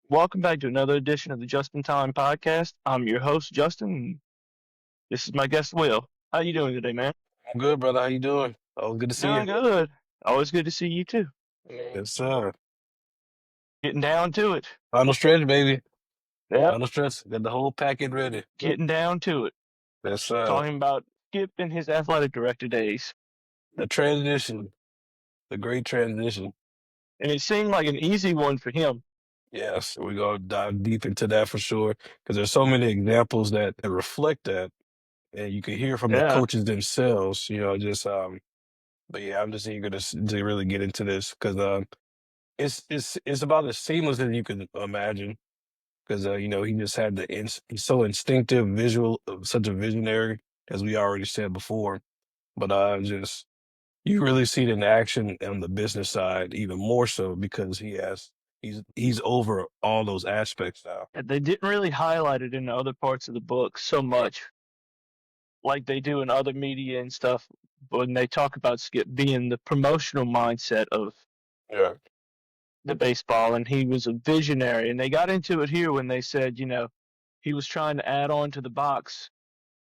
Welcome back to another edition of the Just in Time podcast. I'm your host, Justin. And this is my guest, Will. How you doing today, man? I'm good, brother. How you doing? Oh, good to see you. Doing good. Always good to see you too. Yes, sir. Getting down to it. Final stretch, baby. Yep. Final stretch. Got the whole packet ready. Getting down to it. Yes, sir. Talking about Skip and his athletic director days. The transition, the great transition. And it seemed like an easy one for him. Yes, we're gonna dive deep into that for sure because there's so many examples that reflect that, and you can hear from the Yeah. coaches themselves. Just But yeah, I'm just eager to really get into this because it's about as seamless as you can imagine. Because he just had he's so instinctive, visual, such a visionary, as we already said before. But just you really see it in action on the business side even more so because he's over all those aspects now. They didn't really highlight it in the other parts of the book so much like they do in other media and stuff when they talk about Skip being the promotional mindset of Yeah. the baseball, and he was a visionary. And they got into it here when they said, he was trying to add on to the box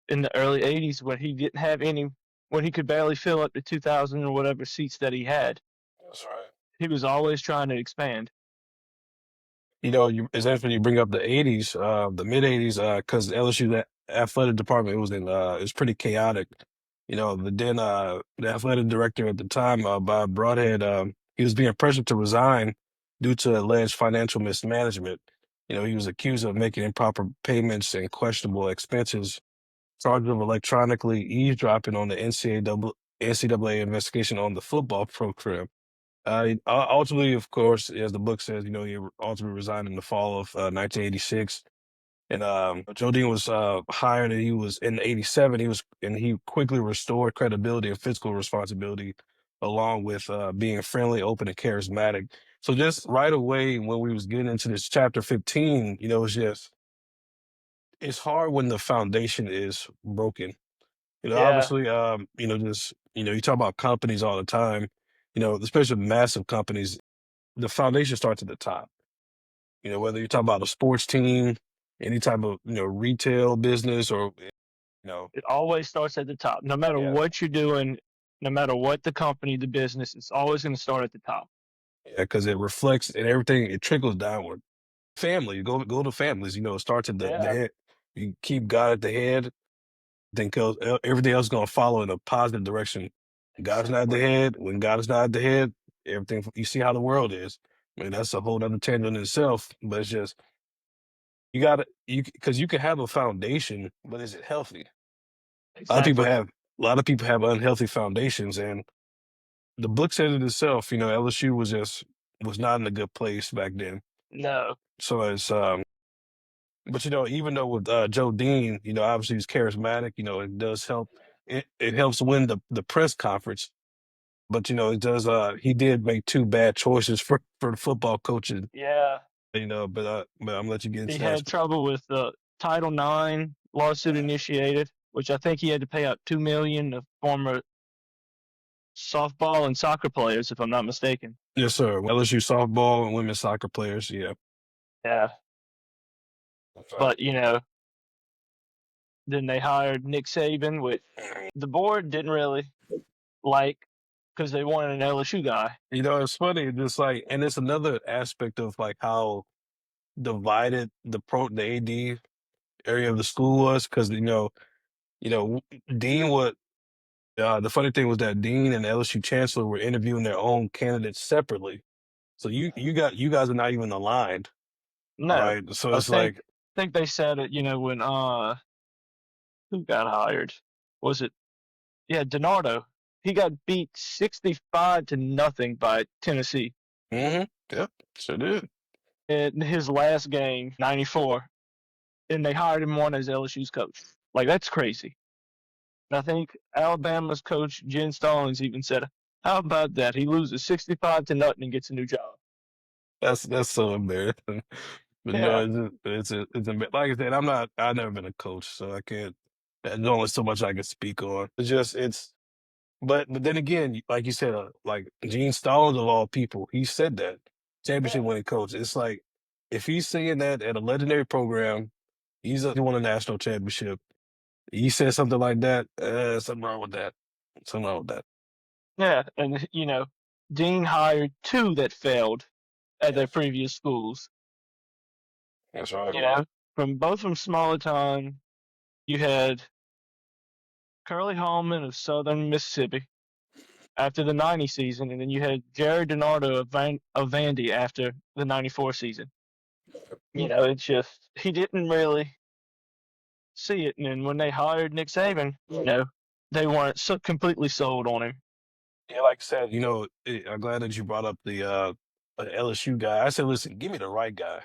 in the early '80s when he didn't have any, when he could barely fill up the 2,000 or whatever seats that he had. That's right. He was always trying to expand. It's interesting you bring up the '80s, the mid '80s, because LSU that athletic department it was pretty chaotic. The athletic director at the time, Bob Broadhead, he was being pressured to resign due to alleged financial mismanagement. He was accused of making improper payments and questionable expenses, charged of electronically eavesdropping on the NCAA investigation on the football program. Ultimately, of course, as the book says, he ultimately resigned in the fall of 1986. And Joe Dean was hired, and he was in '87. He quickly restored credibility and fiscal responsibility, along with being friendly, open, and charismatic. So just right away, when we was getting into this chapter 15, it's hard when the foundation is broken. Yeah, Obviously, you talk about companies all the time. Especially massive companies, the foundation starts at the top. Whether you're talking about a sports team, any type of retail business, or it always starts at the top. No matter yeah, what you're doing, no matter what the company, the business, it's always going to start at the top. yeah, because it reflects and everything. It trickles downward. Family, go to families. It starts at the Yeah, head. You keep God at the head, then everything else is gonna follow in a positive direction. God's not at the exactly. head. When God is not at the head, everything you see how the world is. I mean, that's a whole other tangent in itself. But it's just you gotta you because you can have a foundation, but is it healthy? A lot of people Exactly. have a lot of people have unhealthy foundations, and the book says it itself. LSU was not in a good place back then. No, So but even though with Joe Dean, obviously he's charismatic. It does help. It helps win the press conference. But it does. He did make two bad choices for the football coaches. yeah, But I'm gonna let you get he into that. had trouble with the Title IX lawsuit initiated, which I think he had to pay out $2 million to former softball and soccer players, if I'm not mistaken. Yes, sir. LSU softball and women's soccer players. Yeah. Yeah, That's right. but then they hired Nick Saban, which the board didn't really like because they wanted an LSU guy. It's funny. Just like, and it's another aspect of like how divided the AD area of the school was because you know Dean would. The funny thing was that Dean and the LSU chancellor were interviewing their own candidates separately. So you guys are not even aligned, No, right? So I it's like, think they said it. When who got hired? Was it DiNardo? He got beat 65-0 by Tennessee yep, sure did. in his last game, '94, and they hired him on as LSU's coach. Like that's crazy. And I think Alabama's coach Jen Stallings even said, "How about that? He loses 65-0 and gets a new job." That's so embarrassing. But Yeah, like I said, I've never been a coach, so I can't. There's only so much I can speak on. But then again, like you said, like Gene Stallings of all people, he said that championship yeah, winning coach. It's like. if he's saying that at a legendary program, he won a national championship. He said something like that. Something wrong with that. Something wrong with that. Yeah, and Dean hired two that failed at their Yes, previous schools. that's right. From smaller town. You had Curly Hallman of Southern Mississippi after the '90 season, and then you had Jared DiNardo of Vandy after the '94 season. It's just he didn't really see it, and then when they hired Nick Saban, they weren't so completely sold on him. Yeah, like I said, I'm glad that you brought up the LSU guy. I said, listen, give me the right guy.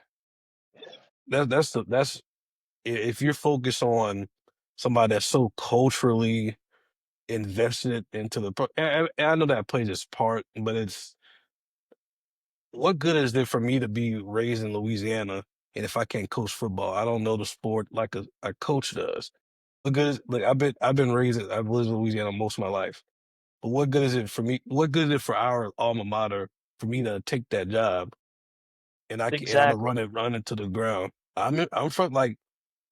That's if you're focused on somebody that's so culturally invested into the and I know that plays its part, but it's what good is it for me to be raised in Louisiana and if I can't coach football, I don't know the sport like a coach does. What good is like I've lived in Louisiana most of my life. But what good is it for me? What good is it for our alma mater for me to take that job and I'm gonna Exactly. run it to the ground? I'm from like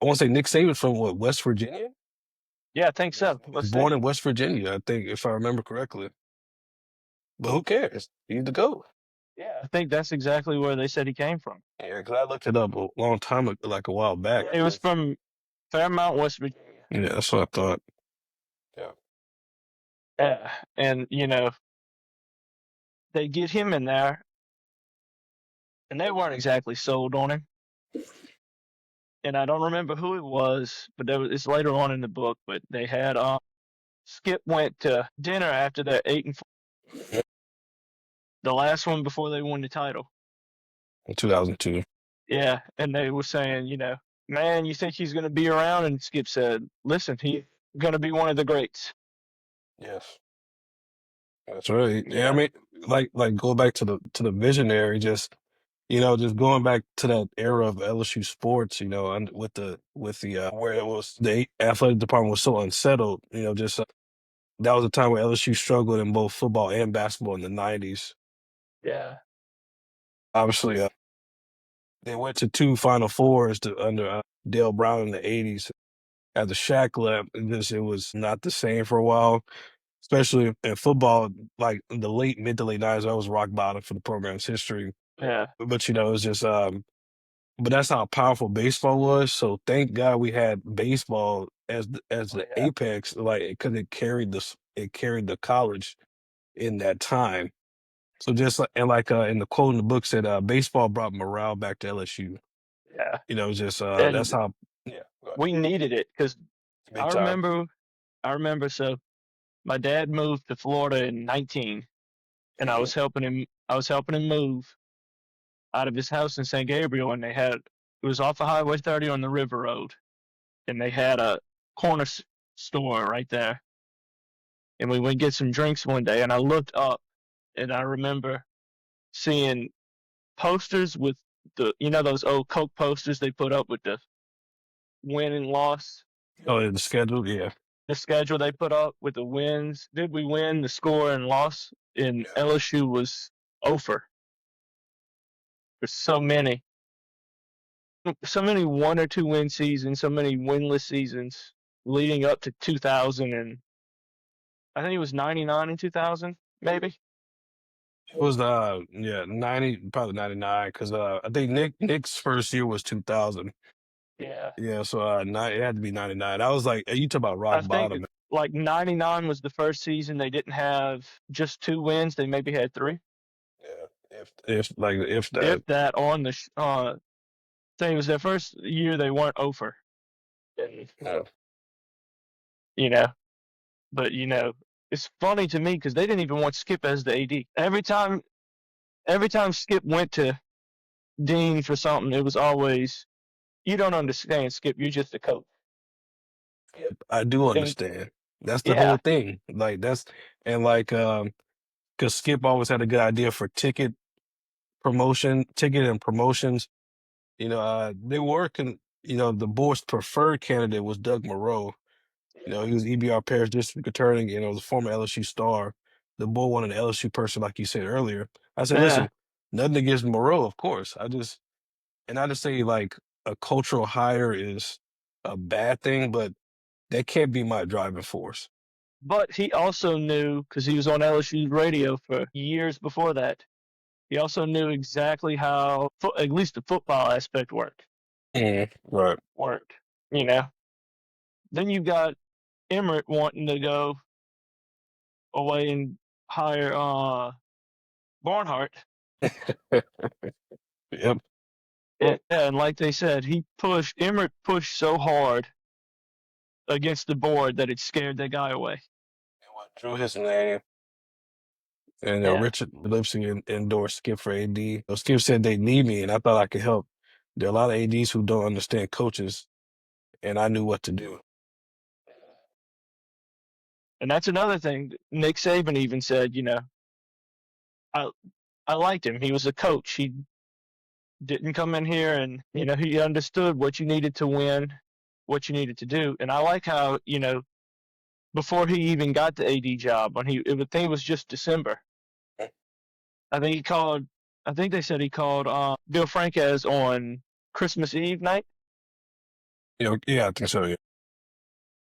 I want to say Nick Saban's from what, West Virginia? Yeah, I think so. He's Let's see. born in West Virginia, I think, if I remember correctly. But who cares? He's the GOAT. Yeah, I think that's exactly where they said he came from. Yeah, because I looked it up a long time ago, like a while back. It was from Fairmount, West Virginia. Yeah, that's what I thought. Yeah. And they get him in there, and they weren't exactly sold on him. And I don't remember who it was, but it's later on in the book. But they had Skip went to dinner after their 8-4, the last one before they won the title. In 2002. Yeah, and they were saying, man, you think he's going to be around? And Skip said, listen, he's going to be one of the greats. Yes. That's right. Yeah, I Yeah, mean, like go back to the visionary, just going back to that era of LSU sports, and with the where it was the athletic department was so unsettled, just that was a time where LSU struggled in both football and basketball in the '90s. yeah, Obviously, they went to two Final Fours under Dale Brown in the '80s. After Shaq left, it was not the same for a while, especially in football. Like in the mid to late '90s, that was rock bottom for the program's history. yeah. But it was just but that's how powerful baseball was. So thank God we had baseball as Oh, the yeah. apex, like because it carried the college in that time. So just like in the quote in the book said, baseball brought morale back to LSU. Yeah. Just that's And how yeah, go ahead. we needed it because Big I time. remember, I remember. So my dad moved to Florida in 19, and I Mhm. was helping him. I was helping him move out of his house in St. Gabriel, and it was off of Highway 30 on the River Road, and they had a corner store right there. And we went get some drinks one day, and I looked up, and I remember seeing posters with those old Coke posters they put up with the win and loss, Oh, the schedule, yeah. the schedule they put up with the wins. Did we win, the score and loss? And Yeah. LSU was over. There's so many one or two win seasons, so many winless seasons leading up to 2000, and I think it was 99 and 2000, maybe. It was 90, probably 99, because I think Nick's first year was 2000. Yeah. Yeah, so it had to be 99. I was like, you talk about rock I think bottom. like 99 was the first season they didn't have just two wins. They maybe had three, Yeah, if if that. that, on the thing. It was their first year they weren't over. And, Yeah. you know, but it's funny to me because they didn't even want Skip as the AD. Every time Skip went to Dean for something, it was always, you don't understand, Skip. You're just a coach. I do And understand. That's the whole yeah, thing. Like that's and like because Skip always had a good idea for ticket and promotions. They work and the board's preferred candidate was Doug Moreau. He was EBR Parish District Attorney, was a former LSU star. The board wanted an LSU person, like you said earlier. I said, yeah, listen, nothing against Moreau, of course. I just And not to say like a cultural hire is a bad thing, but that can't be my driving force. But he also knew, because he was on LSU's radio for years before that, he also knew exactly how, at least the football aspect Right. worked. You know. Then you got Emmerich wanting to go away and hire Barnhart. Yep. And like they said, Emmerich pushed so hard against the board that it scared that guy away. Drew his name. And Yeah. Richard Lipsy endorsed Skip for AD. Skip said they need me, and I thought I could help. There are a lot of ADs who don't understand coaches, and I knew what to do. And that's another thing. Nick Saban even said, I I liked him. He was a coach. He didn't come in here and, he understood what you needed to win, what you needed to do. And I like how, before he even got the AD job, I think it was just December. I think he called. I think they said he called Bill Franquez on Christmas Eve night Yeah, I think so. Yeah,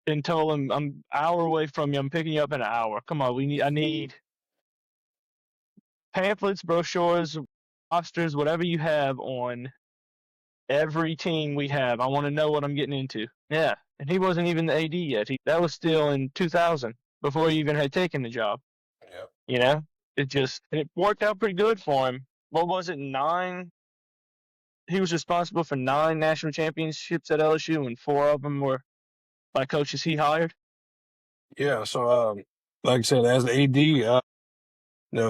and told him, "I'm an hour away from you. I'm picking you up in an hour. Come on, I need pamphlets, brochures, rosters, whatever you have on every team we have. I want to know what I'm getting into." Yeah, and he wasn't even the AD yet. That was still in 2000 before he even had taken the job. yeah, You know, it worked out pretty good for him. What was it? 9. He was responsible for 9 national championships at LSU, and 4 of them were by coaches he hired. yeah. So, like I said, as the AD,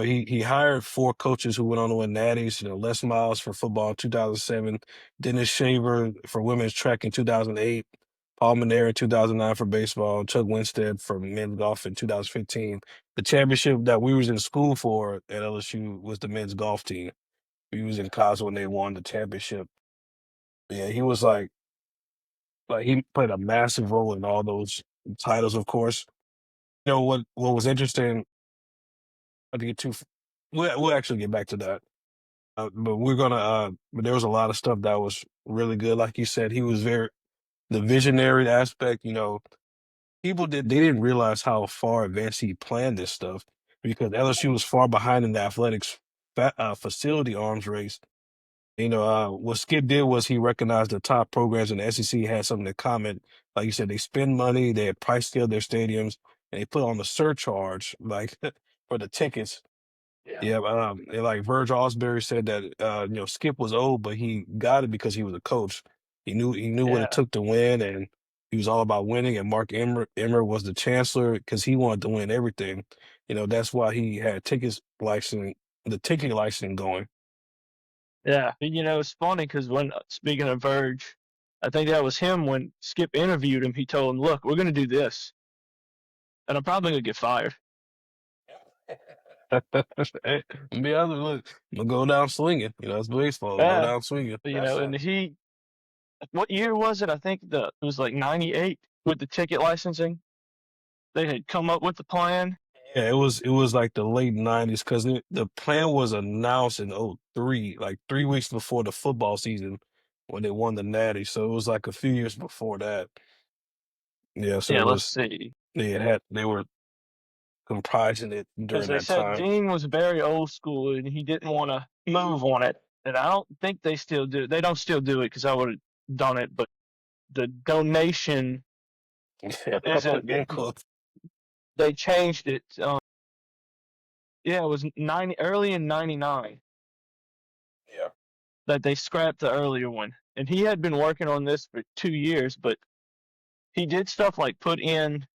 he hired 4 coaches who went on to win natties. Les Miles for football in 2007, Dennis Shaver for women's track in 2008, Paul Manera in 2009 for baseball, Chuck Winstead for men's golf in 2015. The championship that we was in school for at LSU was the men's golf team. We was in college when they won the championship. Yeah, he was like he played a massive role in all those titles, of course. What was interesting, not to get too, we'll actually get back to that. But but there was a lot of stuff that was really good. Like you said, he was the visionary aspect, they didn't realize how far advanced he planned this stuff because LSU was far behind in the athletics facility arms race. What Skip did was he recognized the top programs in the SEC had something in common. Like you said, they spend money, they had price scaled their stadiums, and they put on the surcharge, like for the tickets. Yeah. Yeah, and like Virgil Osbury said that Skip was old, but he got it because he was a coach. He knew what it Yeah. took to win, and he was all about winning. And Mark Emmer was the chancellor because he wanted to win everything. That's why he had the ticket licensing going. Yeah. It's funny because speaking of Verge, I think that was him when Skip interviewed him. He told him, "Look, we're going to do this, and I'm probably going to get fired." Hey, be honest, look, I'm gonna go down swinging. It's baseball. Go Yeah. down swinging. And what year was it? I think it was like 98 with the ticket licensing. They had come up with the plan. Yeah, it was like the late '90s because the plan was announced in '03, like 3 weeks before the football season when they won the Natty. So it was like a few years before that. Yeah, so Yeah, it let's was see. they were comprising it Because during they that said time. Dean was very old school and he didn't want to move on it. And I don't think they still do. They don't still do it because I would have done it. But the donation Yeah, isn't. getting close. They changed it. Yeah, it was early in '99 Yeah, that they scrapped the earlier one. And he had been working on this for 2 years, but he did stuff like put in,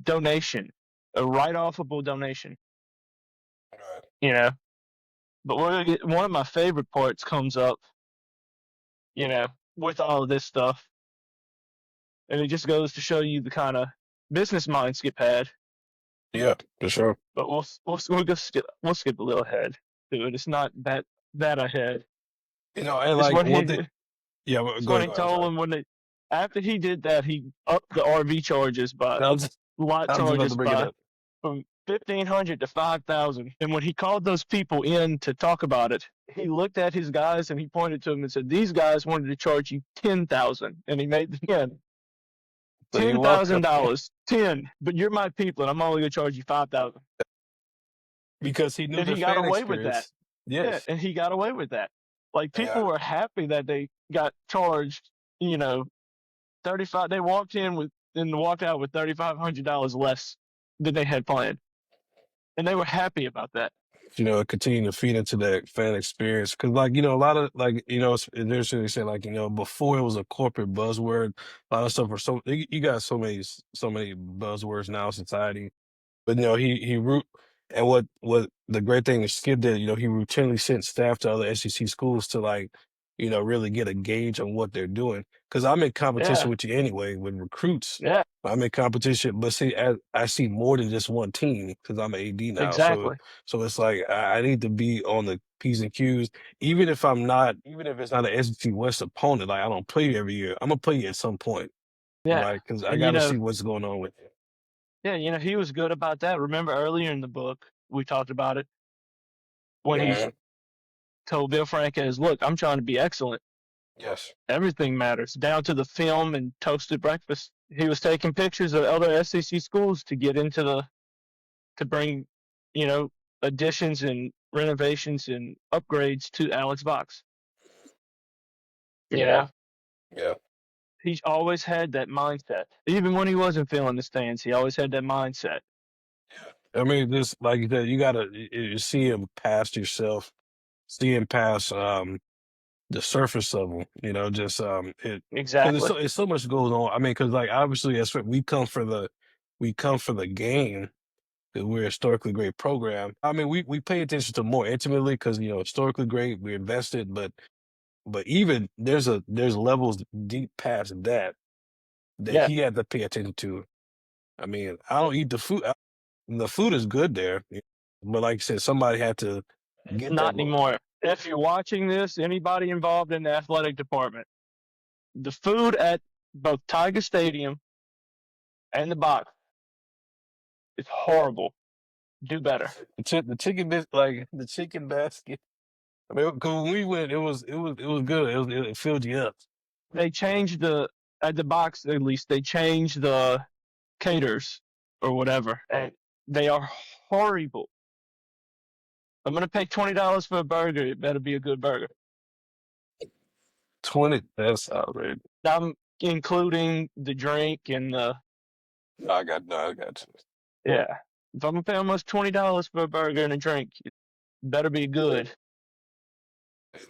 donation, a write-offable donation. right. You know, but one of my favorite parts comes up, you know, with all of this stuff, and it just goes to show you the kind of business mind Skip had. Yeah, for sure. But we'll skip a little ahead to it. It's not that ahead. And It's like when one thing. he Yeah, well, it's go when ahead, he go ahead. I'm told sorry. him after he did that he upped the RV charges by I was, lot I was about charges to bring it by up. from 1,500 to 5,000. And when he called those people in to talk about it, he looked at his guys and he pointed to them and said, "These guys wanted to charge you 10,000," and he made the end. So you're welcome. $10,000, 10, but you're my people, and I'm only gonna charge you 5,000. Because he knew And the he got fan away with that. experience. Yeah, Yes. and he got away with that. Like Yeah. people were happy that they got charged, 35. They walked in with and walked out with $3,500 less than they had planned, and they were happy about that. Continue to feed into that fan experience. Cause like, a lot of like, there's they say like, before it was a corporate buzzword, a lot of stuff are you got so many buzzwords now in society. But he root and what the great thing is Skip did, he routinely sent staff to other SEC schools to like, really get a gauge on what they're doing. Because I'm in competition Yeah, with you anyway with recruits. yeah, I'm in competition, but see, I see more than just one team because I'm an AD now. So exactly. so it's like I need to be on the P's and Q's, even if it's not an SEC West opponent. Like I don't play you every year. I'm gonna play you at some point, Yeah, right? Because I and got to see what's going on with it. yeah, he was good about that. Remember earlier in the book we talked about it when he Yeah. told Bill Franquez, "Look, I'm trying to be excellent. Yes. Everything matters, down to the film and toasted breakfast." He was taking pictures of other SEC schools to get into to bring, you know, additions and renovations and upgrades to Alex Box. You Yeah. know, Yeah. he's always had that mindset. Even when he wasn't feeling the stands, he always had that mindset. I mean, this like you said, you gotta you see him past yourself, see him past the surface level. Just it because Exactly. it's so much goes on. I mean, because like obviously that's what we come for the game because we're a historically great program. I mean, we pay attention to more intimately because historically great, we're invested, but even there's levels deep past that Yeah, he had to pay attention to. I mean, I don't eat the food. The food is good there, but like you said, somebody had to get that. not anymore. If you're watching this, anybody involved in the athletic department, the food at both Tiger Stadium and the box is horrible. Do better. The chicken like the chicken basket. I mean, because when we went, it was good. It filled you up. They changed at the box at least they changed the caters or whatever, and they are horrible. I'm gonna pay $20 for a burger. It better be a good burger. 20. That's outrageous. I'm including the drink and the No, I got you. yeah. If I'm gonna pay almost $20 for a burger and a drink, it better be good.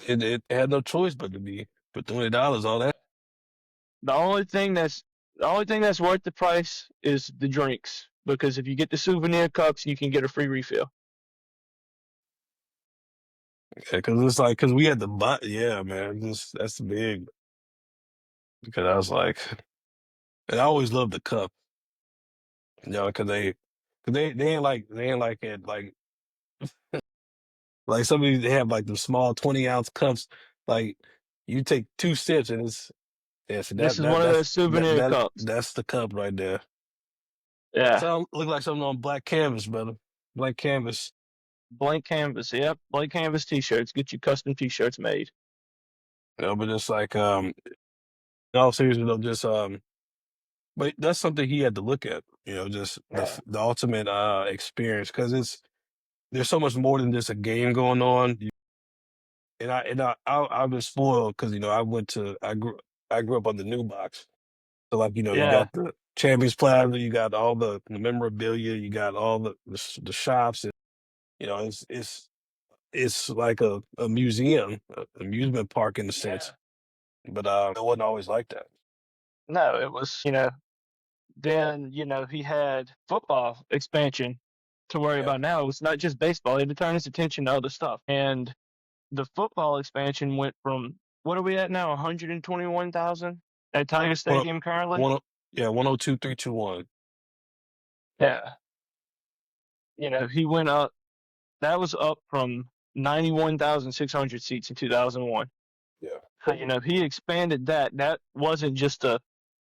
It had no choice but to be for $20. All that. The only thing that's the only thing that's worth the price is the drinks because if you get the souvenir cups, you can get a free refill. Because it's like because we had the buy. Yeah, man. That's big. Because I was like, and I always loved the cup. Because they ain't like it like some of these they have like the small 20-ounce cups. Like you take 2 sips and it's yeah. So This is one of those souvenir cups. that's the cup right there. Yeah, So look like something on black canvas, brother. Black canvas. blank canvas. Yep, blank canvas T-shirts. Get you custom T-shirts made. But it's like in all seriousness though, just but that's something he had to look at. Just Yeah, the ultimate experience because there's so much more than just a game going on. I've been spoiled because I grew up on the new box. So like you yeah. got the Champions Plaza, you got all the memorabilia, you got all the shops, and it's like a museum, amusement park in a sense. But it wasn't always like that. No, it was. Then he had football expansion to worry Yeah. about. Now it's not just baseball. He had to turn his attention to other stuff, and the football expansion went from what are we at now? 121,000 at Tiger Well, Stadium currently. one, yeah, 102,321. Yeah, he went up. That was up from 91,600 seats in 2001. Yeah. So he expanded that. That wasn't just a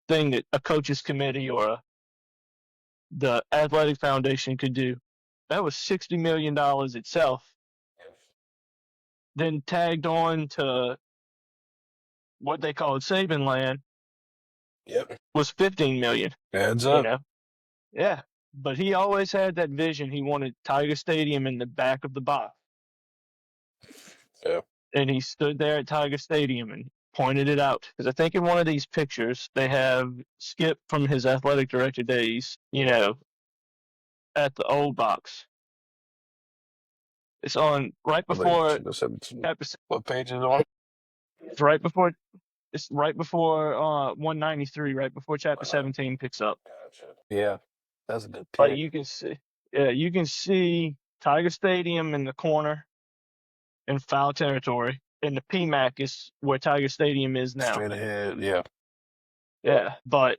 thing that a coaches committee or the athletic foundation could do. That was $60 million itself. Then tagged on to what they called Saban land Yep. was 15 million. Adds You up. know, yeah. But he always had that vision. He wanted Tiger Stadium in the back of the box, Yeah. and he stood there at Tiger Stadium and pointed it out. Because I think in one of these pictures they have Skip from his athletic director days, at the old box. It's on right I think before the 17. chapter. What page is it on? It's right before. It's right before 193. Right before chapter 17 picks up. Gotcha. Yeah, that's a good Like pick. you can see, yeah, you can see Tiger Stadium in the corner in foul territory, and the PMAC is where Tiger Stadium is now. Straight ahead. Yeah. Yeah, but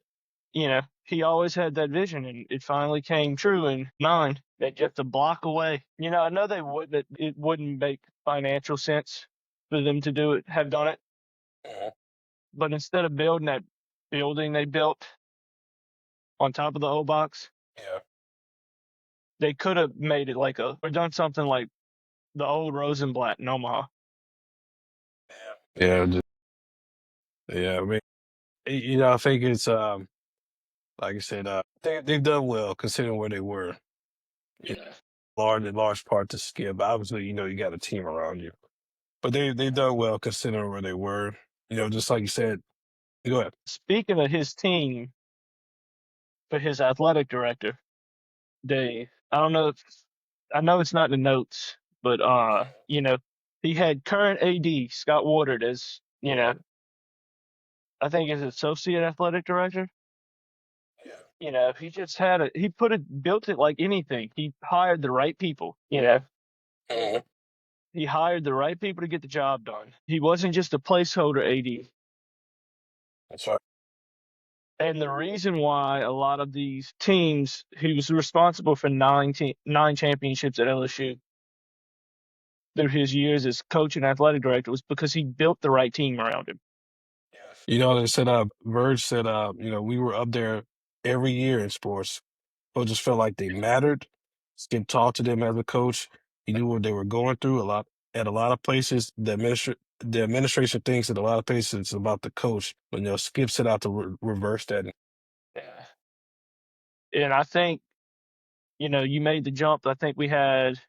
he always had that vision, and it finally came true in '9. That just a block away. I know that it wouldn't make financial sense for them to have done it, Mhm. but instead of building that building they built on top of the old box, Yeah. they could have made it or done something like the old Rosenblatt in Omaha. Yeah. Yeah. I mean, I think it's like I said, they've done well considering where they were. You Yeah. in large part to Skip. Obviously, you got a team around you, but they've done well considering where they were. Just like you said. Go ahead. Speaking of his team, for his athletic director, Dave, I know it's not in the notes, but he had current AD Scott Wardard as, I think his associate athletic director. He just built it like anything. He hired the right people, Mhm. he hired the right people to get the job done. He wasn't just a placeholder AD. That's right. And the reason why a lot of these teams, he was responsible for nine championships at LSU through his years as coach and athletic director, was because he built the right team around him. They said, Verge said, we were up there every year in sports. People just felt like they mattered. Skip talked to them as a coach. He knew what they were going through. At a lot of places, the administration thinks that a lot of places it's about the coach, but Skip set out to reverse that. Yeah. And I think, you made the jump. I think we had,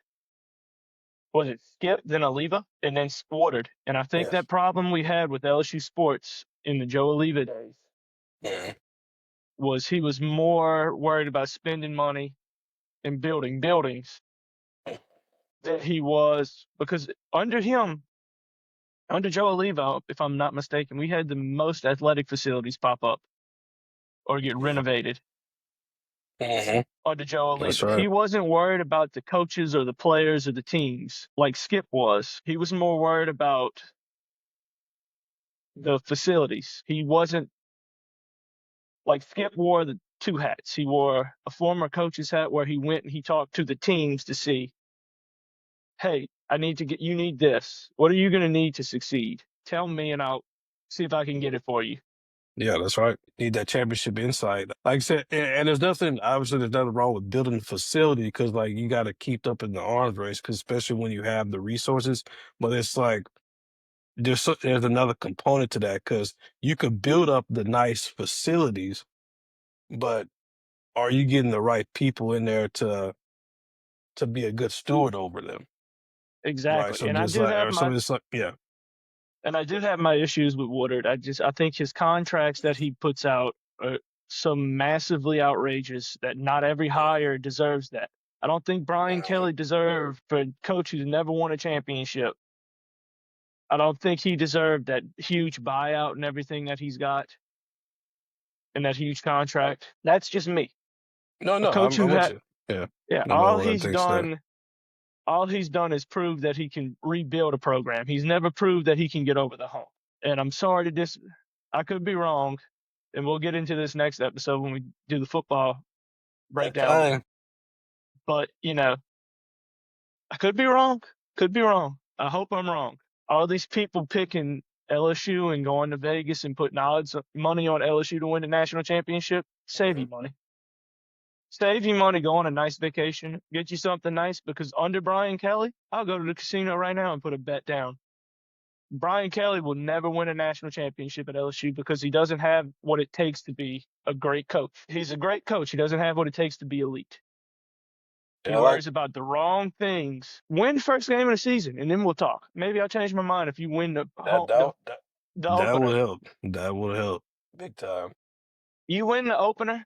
was it Skip, then Oliva, and then Squatterd. And I think Yes. that problem we had with LSU sports in the Joe Oliva days Mhm. was he was more worried about spending money and building buildings than he was, because under Joe Oliva, if I'm not mistaken, we had the most athletic facilities pop up or get renovated Mhm. under Joe That's Oliva. right. He wasn't worried about the coaches or the players or the teams like Skip was. He was more worried about the facilities. He wasn't like Skip wore the two hats. He wore a former coach's hat where he went and he talked to the teams to see, hey, you need this. What are you going to need to succeed? Tell me and I'll see if I can get it for you. Yeah, that's right. Need that championship insight. Like I said, and obviously, there's nothing wrong with building a facility because, like, you got to keep up in the arms race, because especially when you have the resources. But it's like, there's another component to that because you could build up the nice facilities, but are you getting the right people in there to be a good steward over them? Right. Exactly. So just like, or so it's like, yeah. And I do have my issues with Woodard. I think his contracts that he puts out are so massively outrageous that not every hire deserves that. I don't think Brian Kelly deserved, for a coach who's never won a championship. I don't think he deserved that huge buyout and everything that he's got and that huge contract. That's just me. No, A no, coach who I'm with had, you. Yeah. yeah, Nobody will ever thinks that. all he's done is prove that he can rebuild a program. He's never proved that he can get over the hump. And I'm sorry to I could be wrong, and we'll get into this next episode when we do the football That breakdown. time. But I could be wrong. Could be wrong. I hope I'm wrong. All these people picking LSU and going to Vegas and putting odds money on LSU to win the national championship, save you money. Save you money, go on a nice vacation, get you something nice because under Brian Kelly, I'll go to the casino right now and put a bet down. Brian Kelly will never win a national championship at LSU because he doesn't have what it takes to be a great coach. He's a great coach. He doesn't have what it takes to be elite. He Yeah, like worries about the wrong things. Win first game of the season, and then we'll talk. Maybe I'll change my mind if you win the that home, that that, the that would opener. help. That would help big time. You win the opener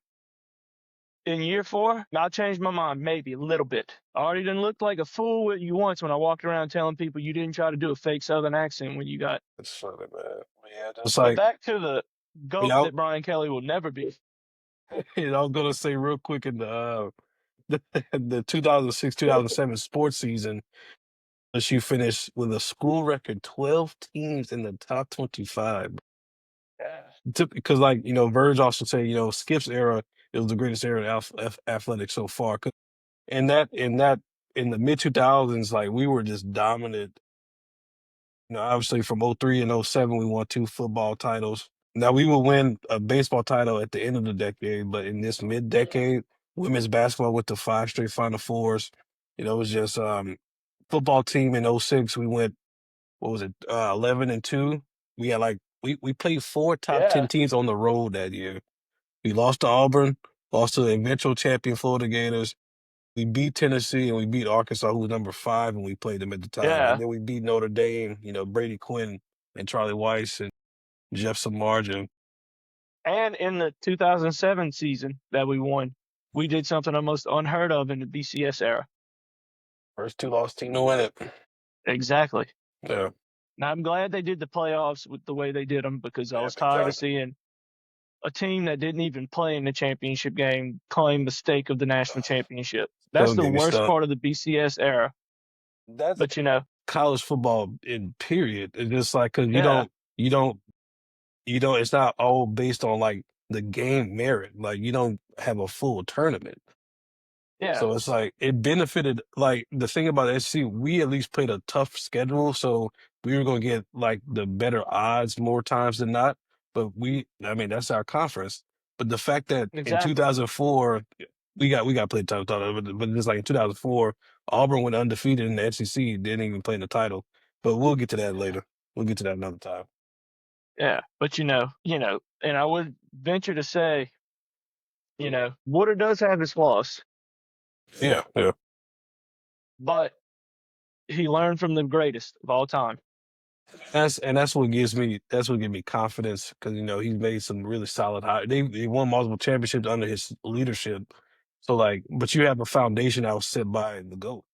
in year 4, I'll change my mind maybe a little bit. I already didn't look like a fool with you once when I walked around telling people you didn't try to do a fake Southern accent when you got. It's funny, man. Yeah, just But like back to the you GOAT know, that Brian Kelly will never be. I was gonna say real quick in the 2006-2007 sports season, LSU finished with a school record 12 teams in the top 25. Yeah. Because like Verge also say Skip's era it was the greatest era in athletics so far. 'Cause in the mid 2000s, like we were just dominant. Obviously from '03 and '07, we won 2 football titles. Now we will win a baseball title at the end of the decade, but in this mid-decade, women's basketball went to 5 straight Final Fours. It was just football team in '06. We went, what was it, 11-2. We had like we played 4 top 10 Yeah. teams on the road that year. We lost to Auburn, lost to the eventual champion Florida Gators. We beat Tennessee and we beat Arkansas, who was number 5, and we played them at the time. And Yeah. then we beat Notre Dame, Brady Quinn and Charlie Weiss and Jeff Samardzija. And in the 2007 season that we won, we did something almost unheard of in the BCS era. First 2 lost team to win it. Exactly. Yeah, Now I'm glad they did the playoffs with the way they did them because I yeah, was big tired time. of seeing a team that didn't even play in the championship game claim the stake of the national championship. That's Don't the get me worst stuck. part of the BCS era. That's But you know, college football in period. It's just like because yeah, you don't, it's not all based on like the game merit. Like you don't have a full tournament. yeah, So it's like it benefited like the thing about SC, we at least played a tough schedule, so we were gonna get like the better odds more times than not. But I mean, that's our conference. But the fact that in exactly. 2004 we got played tough, but just like in 2004, Auburn went undefeated in the SEC, didn't even play in the title. But we'll get to that later. We'll get to that another time. Yeah. But and I would venture to say, Woodard does have his flaws, Yeah, yeah. but he learned from the greatest of all time. That's what gives me confidence because he's made some really solid hires. They won multiple championships under his leadership. So like, but you have a foundation that was set by the GOAT.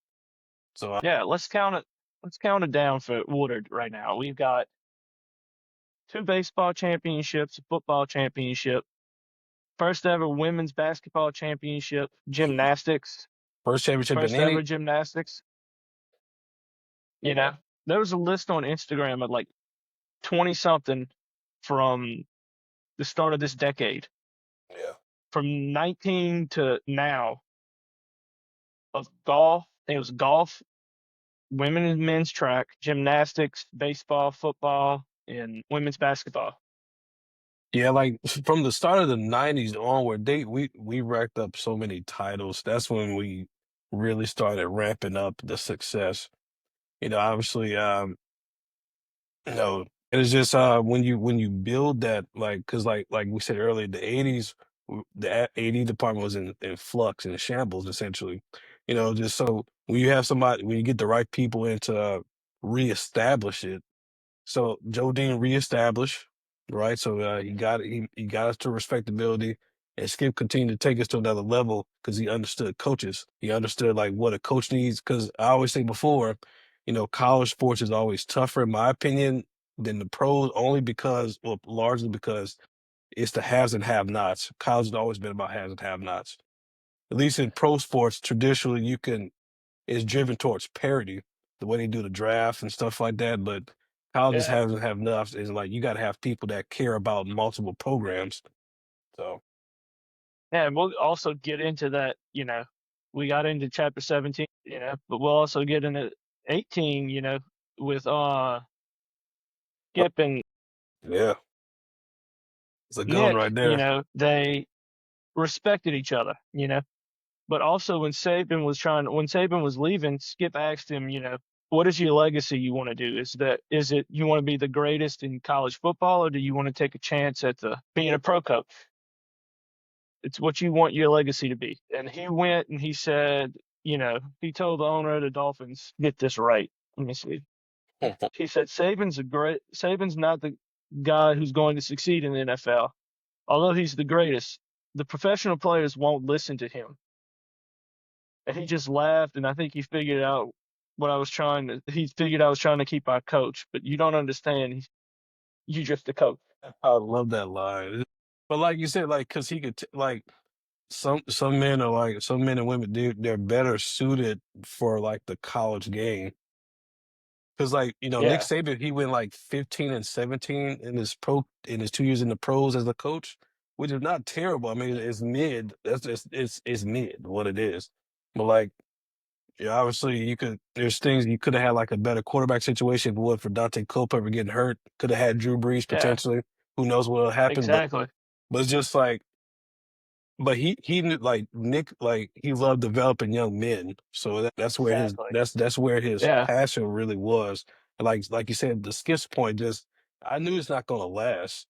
So Yeah, let's count it. Let's count it down for Woodard right now. We've got 2 baseball championships, a football championship, first ever women's basketball championship, gymnastics, first championship in first ever any gymnastics. There was a list on Instagram of like 20 something from the start of this decade, yeah. from 19 to now, of golf. It was golf, women and men's track, gymnastics, baseball, football, and women's basketball. Yeah, like from the start of the '90s onward, we racked up so many titles. That's when we really started ramping up the success. Obviously, no, it's just when you build that because like we said earlier, the '80s, the AD department was in flux and shambles essentially. Just so when you have somebody when you get the right people in to reestablish it. So Joe Dean reestablished, right? So he got us to respectability, and Skip continued to take us to another level because he understood coaches. He understood like what a coach needs. Because I always say before, college sports is always tougher, in my opinion, than the pros, only because, well, largely because it's the haves and have-nots. College has always been about haves and have-nots. At least in pro sports, traditionally, you can is driven towards parity, the way they do the draft and stuff like that. But colleges Yeah. haven't have enough. Is like you got to have people that care about multiple programs. So Yeah, and we'll also get into that, we got into chapter 17, but we'll also get into 18, with uh, Skip and yeah, it's a good one Nick, right there. they respected each other, But also when Saban was leaving, Skip asked him, what is your legacy you want to do? Is it you want to be the greatest in college football, or do you want to take a chance at the being a pro coach? It's what you want your legacy to be. And he went and he said, he told the owner of the Dolphins, get this right. Let me see. He said Saban's not the guy who's going to succeed in the NFL. Although he's the greatest, the professional players won't listen to him. And he just laughed, and I think he figured out he figured I was trying to keep our coach, but you don't understand. You just a coach. I love that line. But like you said, like because he could like some men are like some men and women they're better suited for like the college game. Because like Nick Yeah, Saban he went like 15-17 in his 2 years in the pros as a coach, which is not terrible. I mean it's mid. That's just it's mid what it is. But like yeah, obviously there's things you could have had like a better quarterback situation if it wasn't for Dante Culpepper getting hurt. Could have had Drew Brees yeah, potentially. Who knows what'll happen? exactly, But it's just like but he knew like Nick like he loved developing young men. So that's where exactly. that's where his Yeah, passion really was. And like you said, the Skip's point just I knew it's not gonna last.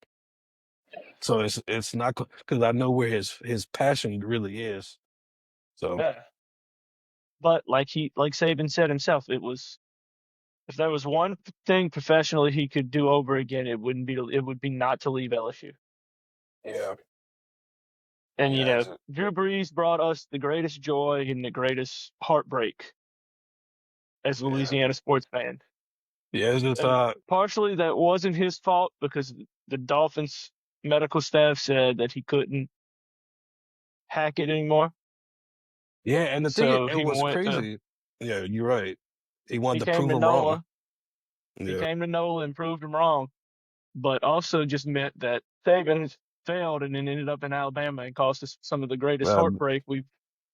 So it's not because I know where his passion really is. So yeah. But like Saban said himself, if there was one thing professionally he could do over again, it would be not to leave LSU. yeah. And Yeah, Drew Brees brought us the greatest joy and the greatest heartbreak as a yeah. Louisiana sports fan. Yeah, it's just And partially that wasn't his fault because the Dolphins medical staff said that he couldn't hack it anymore. yeah, and the thing So it was crazy. Yeah, you're right. He wanted he to came prove to him wrong. NOLA. He Yeah. came to NOLA and proved him wrong, but also just meant that Saban failed and then ended up in Alabama and caused us some of the greatest Um, heartbreak we've.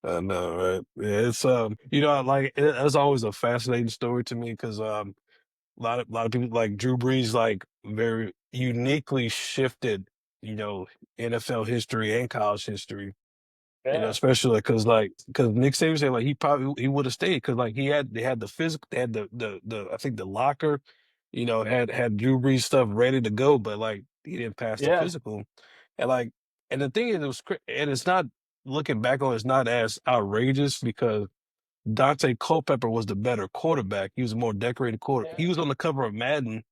I know, right? Yeah, it's like it's always a fascinating story to me because a lot of people like Drew Brees like very uniquely shifted, you know, NFL history and college history. Yeah, Especially because Nick Saban said like he would have stayed because like they had the physical they had the I think the locker, had Drew Brees stuff ready to go, but like he didn't pass the yeah, physical, and like and the thing is and it's not looking back on it's not as outrageous because Dante Culpepper was the better quarterback. He was a more decorated quarter. yeah, He was on the cover of Madden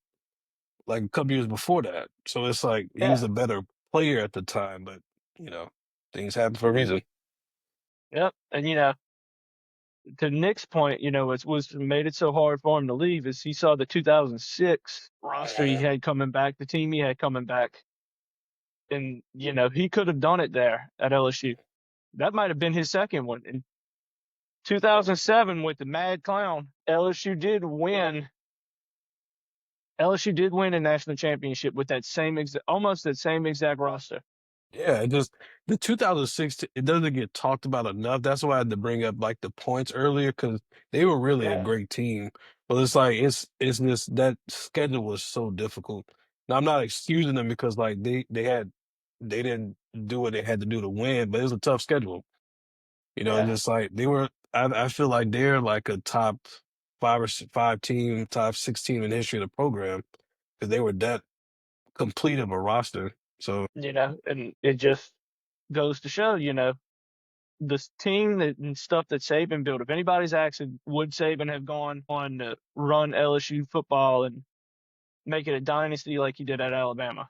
like a couple years before that, so it's like he was yeah, a better player at the time, but you know things happen for a reason. yep. And to Nick's point, it was made it so hard for him to leave is he saw the 2006 roster he had coming back, the team he had coming back, and he could have done it there at LSU. That might have been his second one. In 2007 with the Mad Clown, LSU did win a national championship with almost that same exact roster. Yeah, it just the 2006 it doesn't get talked about enough. That's why I had to bring up like the points earlier because they were really a Yeah, great team. But it's like it's this that schedule was so difficult. Now I'm not excusing them because like they didn't do what they had to do to win, but it was a tough schedule. yeah, Just like they were. I feel like they're like a top five team, top 6 team in the history of the program because they were that complete of a roster. So and it just goes to show, this team and stuff that Saban built. If anybody's asking, would Saban have gone on to run LSU football and make it a dynasty like he did at Alabama?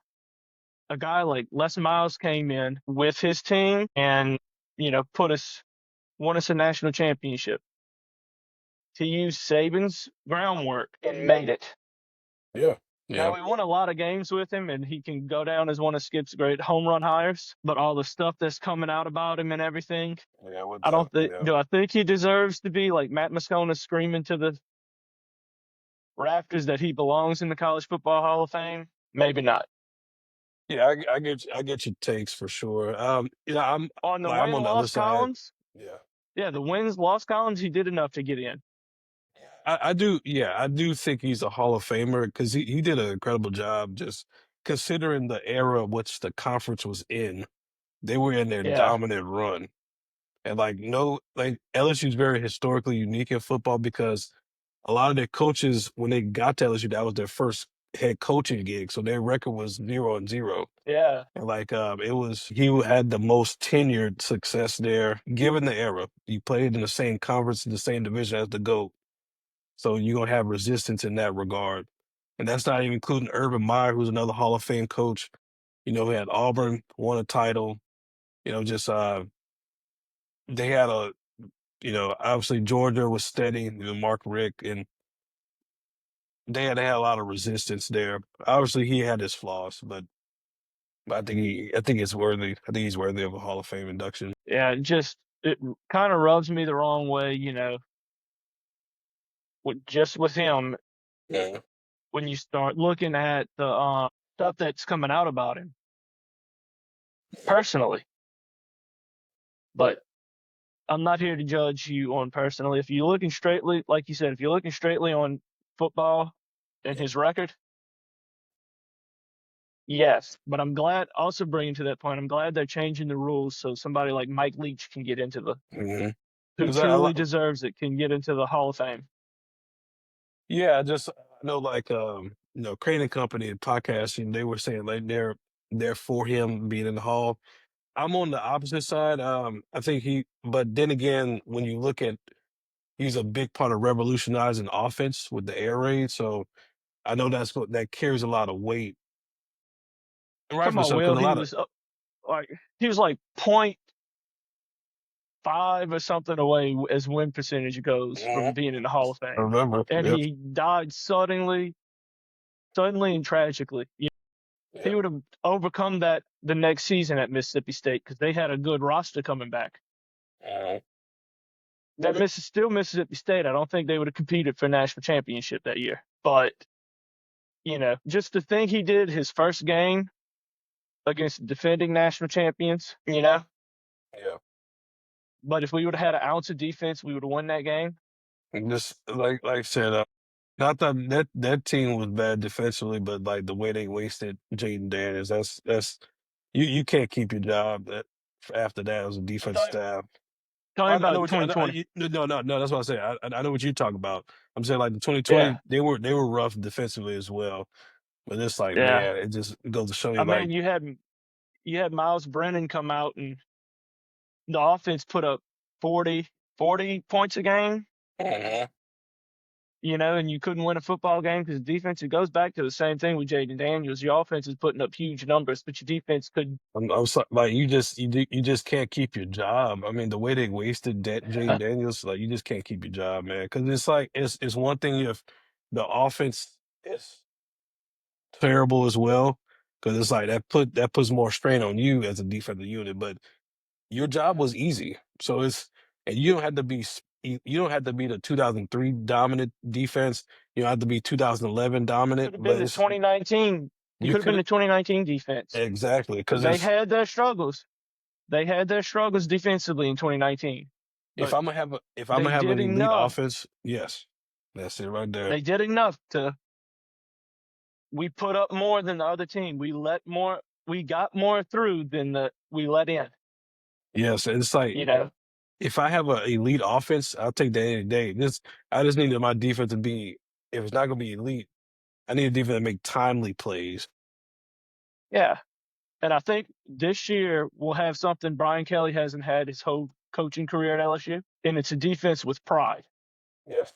A guy like Les Miles came in with his team and won us a national championship. To use Saban's groundwork and made it. yeah, Now yeah. we won a lot of games with him, and he can go down as one of Skip's great home run hires. But all the stuff that's coming out about him and everything, Yeah, with I the don't think. yeah. Do I think he deserves to be like Matt Moscona screaming to the rafters that he belongs in the College Football Hall of Fame? Maybe not. Yeah, I get your takes for sure. On the I'm win on the other loss side. columns, Yeah. yeah, the wins loss columns, he did enough to get in. I do I do think he's a Hall of Famer because he did an incredible job just considering the era which the conference was in. They were in their Yeah, dominant run. And like no, like LSU is very historically unique in football because a lot of their coaches, when they got to LSU, that was their first head coaching gig. So their record was 0-0. Yeah. And like it was he who had the most tenured success there, given the era. He played in the same conference in the same division as the GOAT. So you're gonna have resistance in that regard. And that's not even including Urban Meyer, who's another Hall of Fame coach. He had Auburn, won a title, just they had obviously Georgia was steady, Mark Rick, and they had a lot of resistance there. Obviously he had his flaws, but I think it's worthy. I think he's worthy of a Hall of Fame induction. Yeah, it kind of rubs me the wrong way, just with him Yeah. when you start looking at the stuff that's coming out about him personally. But I'm not here to judge you on personally. If you're looking straightly, like you said, if you're looking straightly on football and his record, yes. But I'm glad, also bringing to that point, I'm glad they're changing the rules so somebody like Mike Leach can get into Mm-hmm. who Because I truly like, deserves it, can get into the Hall of Fame. yeah, I know like Crane Company podcasting, they were saying like they're for him being in the Hall. I'm on the opposite side. I think but then again, when you look at, he's a big part of revolutionizing offense with the air raid. So I know that carries a lot of weight, and Come rightfully on, so, Will. because a lot of He was like 0.5 or something away as win percentage goes from Mhm. being in the Hall of I Fame, remember. and Yep. he died suddenly and tragically. He Yep. would have overcome that the next season at Mississippi State because they had a good roster coming back. Uh, Still Mississippi State. I don't think they would have competed for national championship that year. But just the thing he did his first game against defending national champions. yeah. But if we would have had an ounce of defense, we would have won that game. And just like I said, not that team was bad defensively, but like the way they wasted Jaden Daniels, that's you can't keep your job after that as a I'm defense talking, staff. talking I know about what you, I know, 2020. no, that's what I say. I know what you talk about. I'm saying like the 2020, Yeah, they were rough defensively as well. But it's like, yeah. man, it just goes to show you I like, mean, you had Miles Brennan come out and the offense put up 40 points a game. Mhm. And you couldn't win a football game because defense. It goes back to the same thing with Jaden Daniels. Your offense is putting up huge numbers, but your defense could. like you just can't keep your job. I mean, the way they wasted Jaden Daniels, like you just can't keep your job, man. Because it's like it's one thing if the offense is terrible as well, because it's like that puts more strain on you as a defensive unit. But your job was easy, so and you don't have to you don't have to be the 2003 dominant defense. You don't have to be 2011 dominant, Could have been but the it's 2019. It you could have been could the 2019 defense. exactly because They it's had their struggles. They had their struggles defensively in 2019, but if I'm they gonna have did an elite enough. offense, yes, that's it right there. They did enough to. We put up more than the other team. We let more. We got more through than we let in. Yes, it's like You know. if I have an elite offense, I'll take that any day. I just need my defense to be. If it's not gonna be elite, I need a defense to make timely plays. Yeah. And I think this year we'll have something Brian Kelly hasn't had his whole coaching career at LSU, and it's a defense with pride. Yes.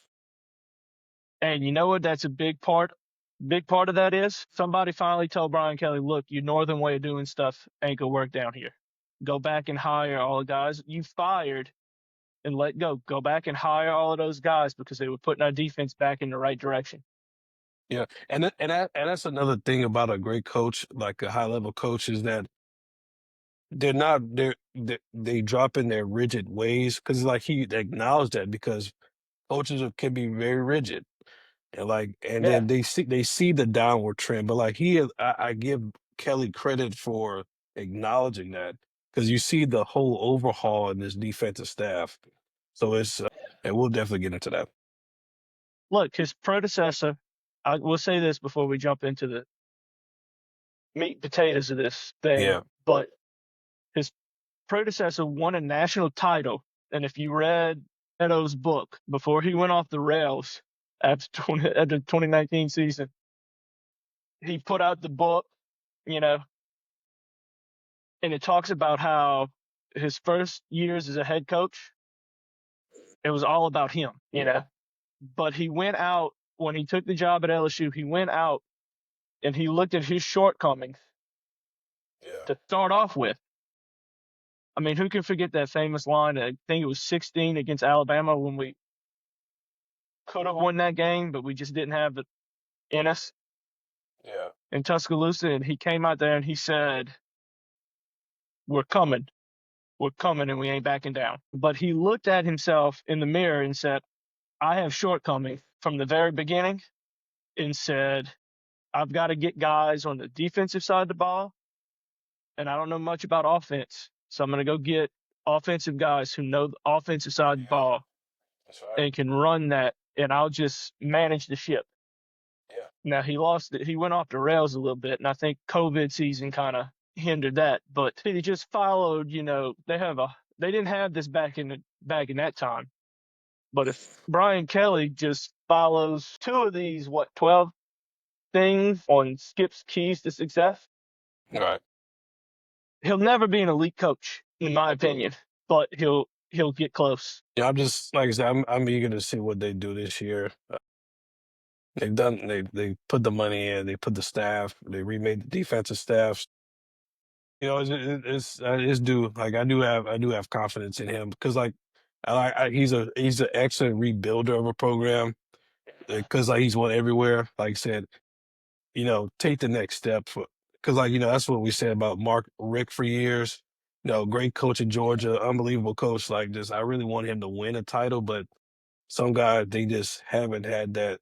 And you know what? That's a big part. Big part of that is somebody finally told Brian Kelly, "Look, your northern way of doing stuff ain't gonna work down here. Go back and hire all the guys you fired and let go. Go back and hire all of those guys because they were putting our defense back in the right direction." Yeah, and that's another thing about a great coach, like a high level coach, is that they're not they drop in their rigid ways because like he acknowledged that because coaches can be very rigid. And Yeah. then they see the downward trend, but like I give Kelly credit for acknowledging that because you see the whole overhaul in this defensive staff. So and we'll definitely get into that. Look, his predecessor. I will say this before we jump into the meat and potatoes of this thing, Yeah. but his predecessor won a national title. And if you read Edo's book before he went off the rails after the 2019 season, he put out the book, you know, and it talks about how his first years as a head coach, it was all about him, But he went out when he took the job at LSU, he went out and he looked at his shortcomings Yeah. to start off with. I mean, who can forget that famous line? I think it was 16 against Alabama when we could have won that game, but we just didn't have it in us Yeah. in Tuscaloosa. And he came out there and he said, "We're coming. We're coming, and we ain't backing down." But he looked at himself in the mirror and said, "I have shortcomings from the very beginning," and said, "I've got to get guys on the defensive side of the ball, and I don't know much about offense. So I'm going to go get offensive guys who know the offensive side of the Yeah. ball That's right. and can run that, and I'll just manage the ship." Yeah. Now he lost it. He went off the rails a little bit, and I think COVID season kind of hindered that. But he just followed. They didn't have this back in that time. But if Brian Kelly just follows two of these 12 things on Skip's keys to success, Right. he'll never be an elite coach, in my opinion. But he'll get close. Yeah, I'm just like I said, I'm eager to see what they do this year. They put the money in, they put the staff, they remade the defensive staff. It's due. Like I do have confidence in him because like he's an excellent rebuilder of a program because like he's won everywhere. Like I said, take the next step for because like that's what we said about Mark Rick for years. Great coach in Georgia, unbelievable coach. Like just I really want him to win a title, but some guys they just haven't had that.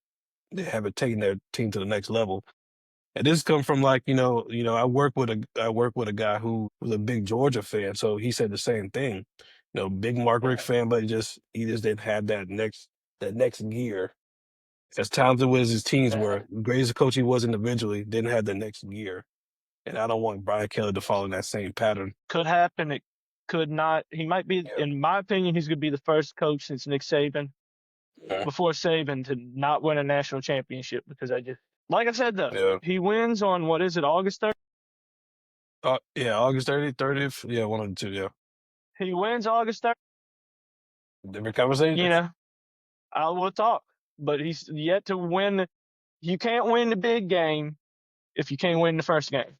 They haven't taken their team to the next level. And this come from like, I work with a guy who was a big Georgia fan, so he said the same thing. Big Mark Richt fan, but he just didn't have that next gear. As talented as his teams were, great as a coach he was individually, didn't have the next gear. And I don't want Brian Kelly to follow that same pattern. Could happen. It could not. He might be, Yeah. in my opinion, he's going to be the first coach since Nick Saban, before Saban, to not win a national championship because like I said, though, Yeah. he wins on, what is it, August 3rd? Yeah, August 30th. Yeah, one of the two, yeah. He wins August 3rd. Different conversation. I will talk, but he's yet to win. You can't win the big game if you can't win the first game.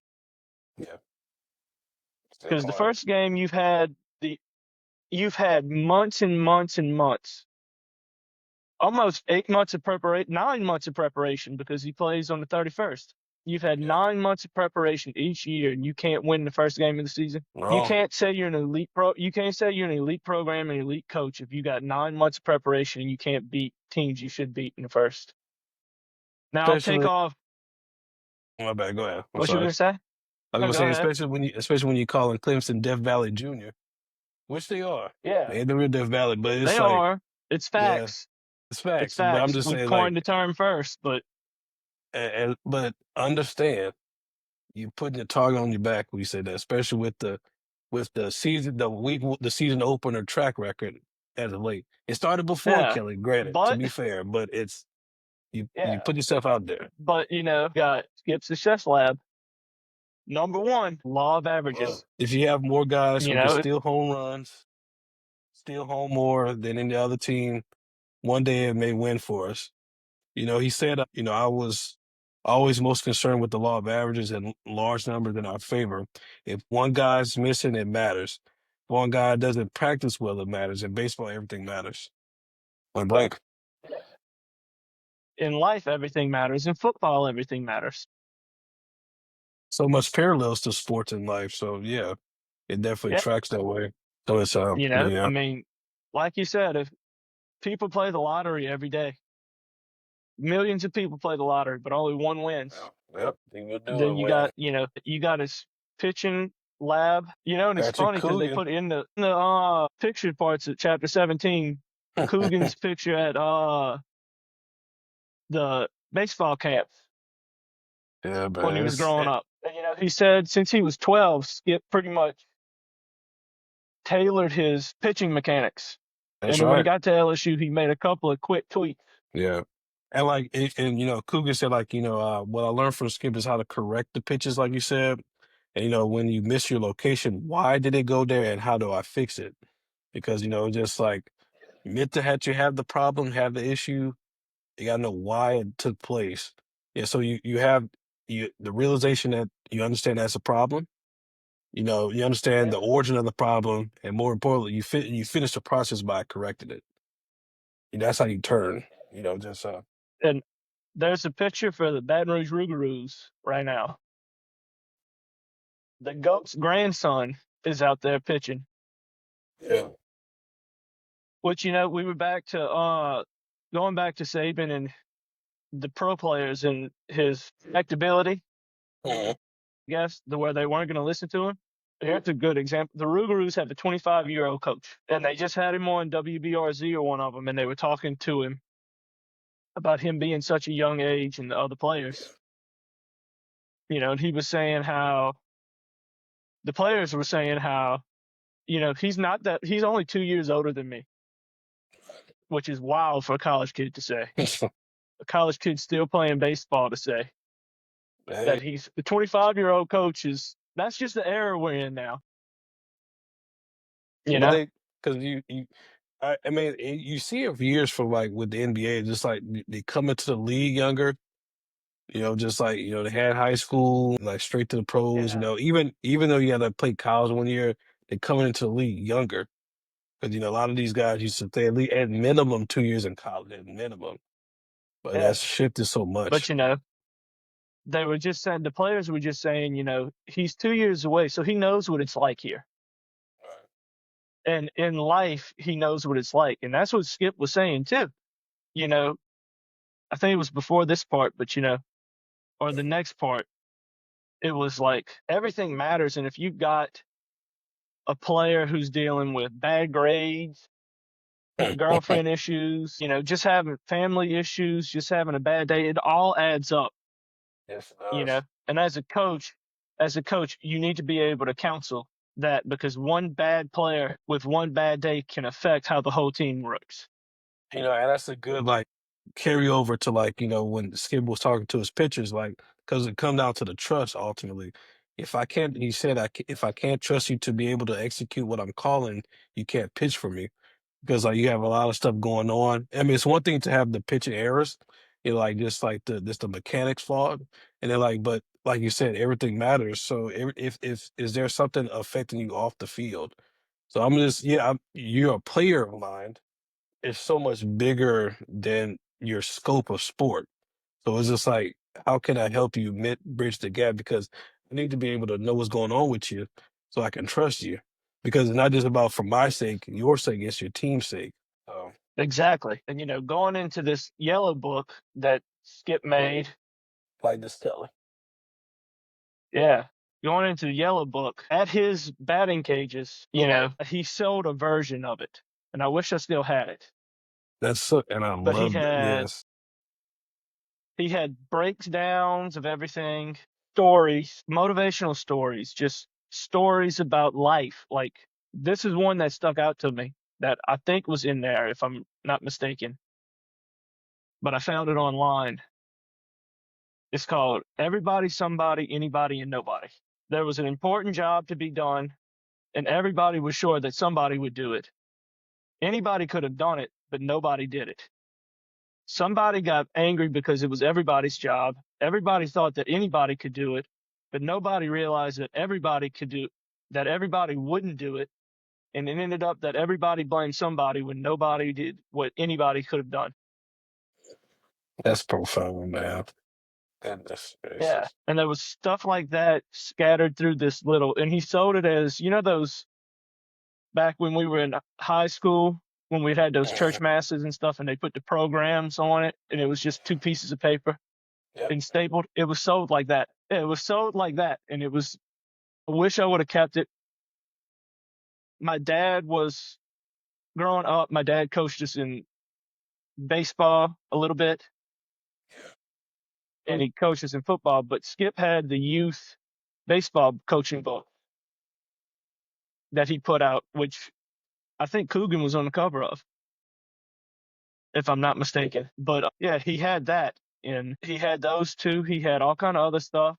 Yeah. Still Because the hard. first game you've had months and months and months, almost 8 months of preparation, 9 months of preparation, because he plays on the 31st. You've had Yeah. 9 months of preparation each year, and you can't win the first game of the season. You Wrong. can't say you're an elite pro. You can't say you're an elite program and elite coach if you got 9 months of preparation and you can't beat teams you should beat in the first. Now I'll take Especially, off. my bad. Go ahead. I'm What you sorry. gonna say? I was No, gonna go say, ahead. especially when you call in Clemson Death Valley Junior, which they are. Yeah, They ain't the real Death Valley, but they it's like, are. It's yeah, facts. it's It's facts. But I'm facts. just We saying, like, coined the term first, but but understand, you putting the target on your back when you say that, especially with the season opener track record as of late. It started before yeah, Kelly, granted, to but be fair, but you yeah, put yourself out there. but got Skip Success Lab. Number one, law of averages. If you have more guys You who can know, steal home runs, steal home more than any other team, one day it may win for us. He said, I was always most concerned with the law of averages and large numbers in our favor. If one guy's missing, it matters. If one guy doesn't practice well, it matters. In baseball, everything matters. Point blank. in life, everything matters. In football, everything matters. So much parallels to sports in life. So yeah, it definitely Yeah, tracks that way. So it's I yeah. mean, like you said, if people play the lottery every day, millions of people play the lottery, but only one wins. Yep. He will do it, Then man. you got his pitching lab, and it's Patrick funny because they Coogan. put in the picture parts of chapter 17, Coogan's picture at the baseball camps Yeah, when he man. was growing up. And, he said since he was 12, Skip pretty much tailored his pitching mechanics. That's And then when he right. got to LSU, he made a couple of quick tweaks. Yeah. And like, and Cougar said, like, what I learned from Skip is how to correct the pitches, like you said. And, when you miss your location, why did it go there and how do I fix it? Because, just like admit that you have the problem, have the issue, you gotta know why it took place. Yeah, so you have the realization that you understand that's a problem. You understand the origin of the problem, and more importantly, you finish the process by correcting it. That's how you turn. Just And there's a picture for the Baton Rouge Rougarous right now. The GOAT's grandson is out there pitching. yeah. Which, we were back to going back to Saban and the pro players and his connectability, Mhm. I guess, the where they weren't going to listen to him. Here's a good example. The Rougarous have a 25-year-old coach, and they just had him on WBRZ or one of them, and they were talking to him about him being such a young age and the other players. And he was saying how the players were saying how, he's only 2 years older than me, which is wild for a college kid to say. A college kid still playing baseball to say Hey, that he's the 25-year-old coach that's just the era we're in now, you but know? because I mean, you see it for years from like with the NBA, just like they come into the league younger. Just like they had high school, like straight to the pros. Yeah. Even though you had to play college one year, they coming into the league younger because a lot of these guys used to stay at minimum 2 years in college, at minimum. But Yeah. that's shifted so But, much. they were just saying, the players were just saying, he's 2 years away, so he knows what it's like here. And in life, he knows what it's like. And that's what Skip was saying, too. You know, I think it was before this part, but, or the next part, it was like everything matters. And if you've got a player who's dealing with bad grades, girlfriend issues, just having family issues, just having a bad day, it all adds up, Yes, it does. And as a coach, you need to be able to counsel that because one bad player with one bad day can affect how the whole team works. And that's a good like carryover to like, when Skip was talking to his pitchers, like, because it come down to the trust ultimately. If I can't, he said, if I can't trust you to be able to execute what I'm calling, you can't pitch for me because like you have a lot of stuff going on. I mean, it's one thing to have the pitching errors, like just like the mechanics flawed, and then like, but like you said, everything matters. So if is there something affecting you off the field? So I'm just you're a player of mine is so much bigger than your scope of sport. So it's just like, how can I help you bridge the gap? Because I need to be able to know what's going on with you so I can trust you. Because it's not just about for my sake, your sake, it's your team's sake. So, Exactly. And, going into this yellow book that Skip made, like this Kelly. yeah, going into the yellow book at his batting cages, he sold a version of it. And I wish I still had it. That's so, and I But he love that. had Yes. he had breakdowns of everything, stories, motivational stories, just stories about life. Like this is one that stuck out to me that I think was in there, if I'm not mistaken. But I found it online. It's called Everybody, Somebody, Anybody, and Nobody. There was an important job to be done, and everybody was sure that somebody would do it. Anybody could have done it, but nobody did it. Somebody got angry because it was everybody's job. Everybody thought that anybody could do it, but nobody realized that everybody wouldn't do it. And it ended up that everybody blamed somebody when nobody did what anybody could have done. That's profound, man. Goodness Yeah. gracious. And there was stuff like that scattered through this little, and he sold it as, those back when we were in high school, when we had those church masses and stuff, and they put the programs on it, and it was just two pieces of paper Yep. and stapled. It was sold like that. Yeah, it was sold like that. And it was, I wish I would have kept it. My dad was growing up, my dad coached us in baseball a little bit and he coached us in football, but Skip had the youth baseball coaching book. that he put out, which I think Coogan was on the cover of, if I'm not mistaken. But yeah, he had that, and he had those two. He had all kind of other stuff.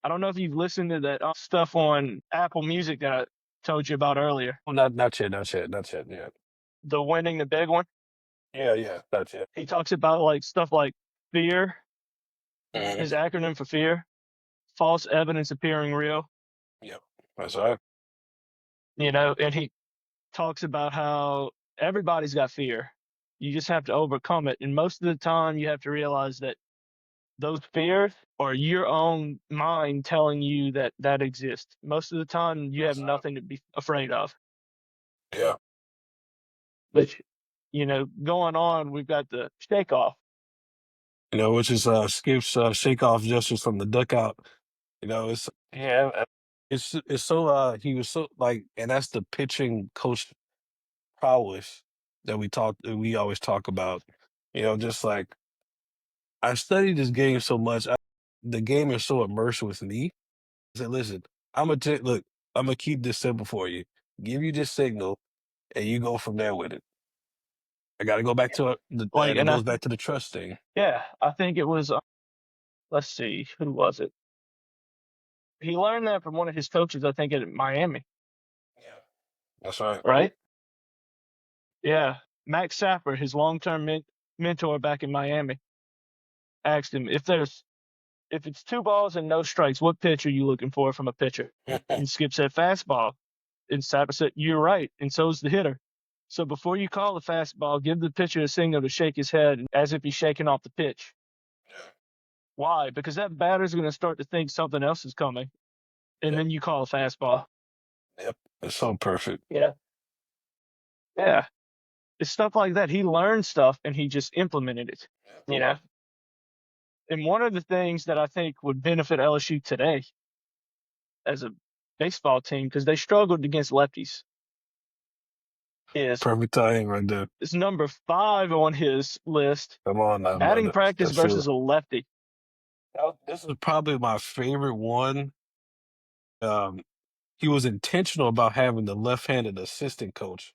I don't know if you've listened to that stuff on Apple Music that I told you about earlier. Well, not yet. Yeah, The winning the big one. yeah, not yet. He talks about like stuff like fear, Mhm. his acronym for fear, false evidence appearing real. Yep, that's right. And he talks about how everybody's got fear. You just have to overcome it. And most of the time, you have to realize that those fears are your own mind telling you that that exists. Most of the time, you have That's right. nothing to be afraid of. Yeah. But, going on, we've got the shake off. Which is Skip's shake off gestures from the duckout. It's yeah, it's so he was so like, and that's the pitching coach prowess that we always talk about. Just like I studied this game so much, the game is so immersed with me. I said, listen, look, I'm gonna keep this simple for you. Give you this signal, and you go from there with it. I got to go back to Like, and it and goes back to the trust thing. yeah, I think it was, let's see, who was it? He learned that from one of his coaches, I think, at Miami, Yeah, that's right. right? Yeah. Max Sapper, his long-term mentor back in Miami, asked him if it's two balls and no strikes, what pitch are you looking for from a pitcher? And Skip said fastball. And Sapper said, you're right, and so's the hitter. So before you call the fastball, give the pitcher a signal to shake his head as if he's shaking off the pitch. Why? Because that batter's going to start to think something else is coming, and Yep, then you call a fastball. yep. It's so perfect. Yeah. Yeah. It's stuff like that. He learned stuff and he just implemented it, you know? And one of the things that I think would benefit LSU today as a baseball team, because they struggled against lefties, is Perfect timing right there. number 5 on his list, Come on now, batting brother. practice Let's feel it. versus a lefty. This is probably my favorite one. Um, he was intentional about having the left-handed assistant coach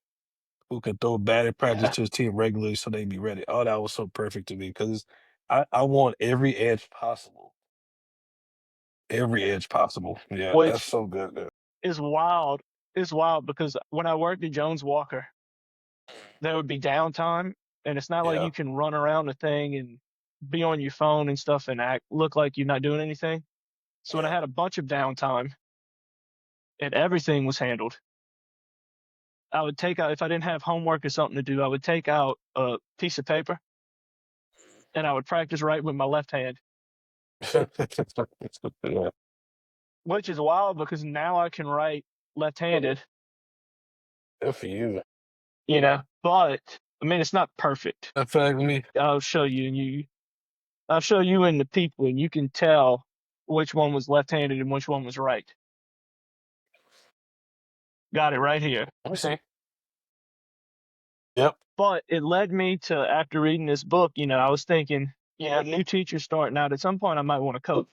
who could throw batting practice Yeah. to his team regularly so they'd be ready. Oh, that was so perfect to me because I want every edge possible. Every edge possible. Yeah, that's Which so good. Man. is wild. It's wild because when I worked at Jones Walker, there would be downtime, and it's not like Yeah, you can run around the thing and be on your phone and stuff and look like you're not doing anything. So when I yeah. had a bunch of downtime and everything was handled, I would take out, if I didn't have homework or something to do, I would take out a piece of paper and I would practice writing with my left hand, Yeah. which is wild because now I can write left-handed, Good for you. but I mean, it's not perfect. In fact, me. I'll show you I'll show you and the people and you can tell which one was left-handed and which one was right. Got it right here. Let me see. Yep. But it led me to, after reading this book, I was thinking, new teacher starting out, at some point I might want to coach.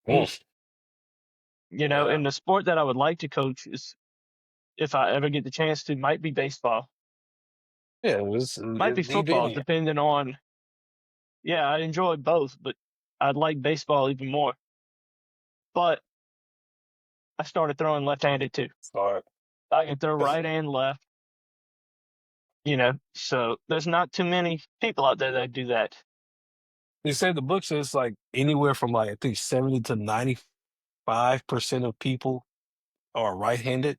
Mm. Yeah. And the sport that I would like to coach is, if I ever get the chance to, might be baseball, Yeah, might be it's deep in football, you. depending on, yeah, I enjoy both, but I'd like baseball even more. But I started throwing left-handed too. Smart. I can throw right and left, so there's not too many people out there that do that. You said the book says like anywhere from like I think 70 to 95% of people are right-handed.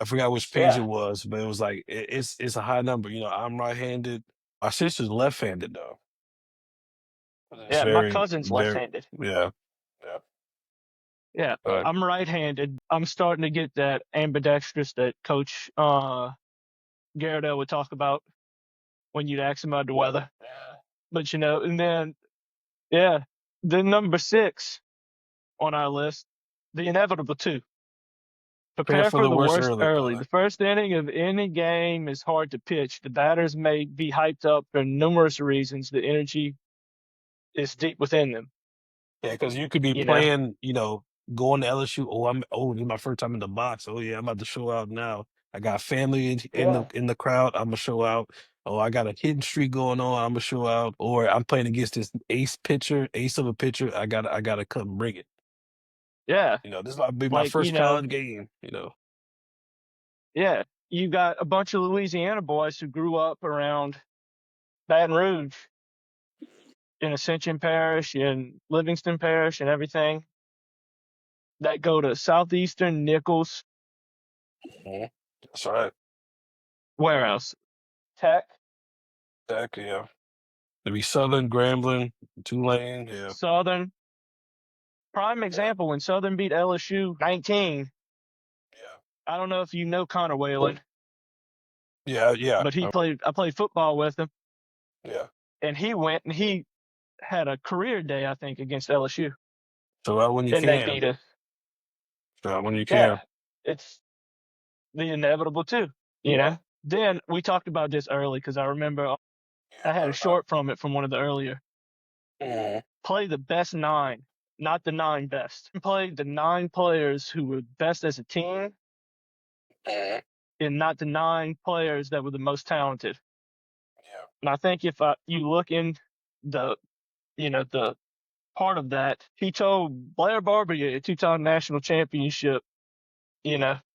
I forgot which page it Yeah. was, but it was like it's a high number. I'm right-handed. My sister's left-handed though. It's Yeah, my very, cousin's very left-handed. yeah, yeah. Yeah, But I'm right-handed. I'm starting to get that ambidextrous that Coach Garrett would talk about when you'd ask him about the weather. But and then yeah, then number 6 on our list, the inevitable 2. prepare Prepare for for the the worst worst early, early. brother. The first inning of any game is hard to pitch. The batters may be hyped up for numerous reasons. The energy is deep within them. Yeah, because you could be You know. playing, going to LSU. This is my first time in the box. Oh yeah, I'm about to show out now. I got family Yeah. in the crowd. I'm gonna show out. Oh, I got a hidden streak going on. I'm gonna show out. Or I'm playing against this ace of a pitcher. I gotta come bring it. Yeah. This might be my Like, first college game. yeah, you got a bunch of Louisiana boys who grew up around Baton Rouge in Ascension Parish, in Livingston Parish, and everything that go to Southeastern, Nichols, Mhm. That's right. where else? Tech, Exactly. Yeah. Maybe Southern, Grambling, Tulane. Yeah. Southern. Prime Yeah. example when Southern beat LSU 19. Yeah. I don't know if you know Connor Whalen, Yeah. Yeah. but I played football with him, Yeah. and he went and he had a career day, I think, against LSU, So out when you and they can. beat us. So out when you can. Yeah, it's the inevitable too, you know. Then we talked about this early because I remember I had a short from it from one of the earlier. Mhm. Play the best nine, not the nine best. Play the nine players who were best as a team, Mhm. and not the nine players that were the most talented. Yeah. And I think if you look in the, the part of that, he told Blair Barbier, a two-time national championship,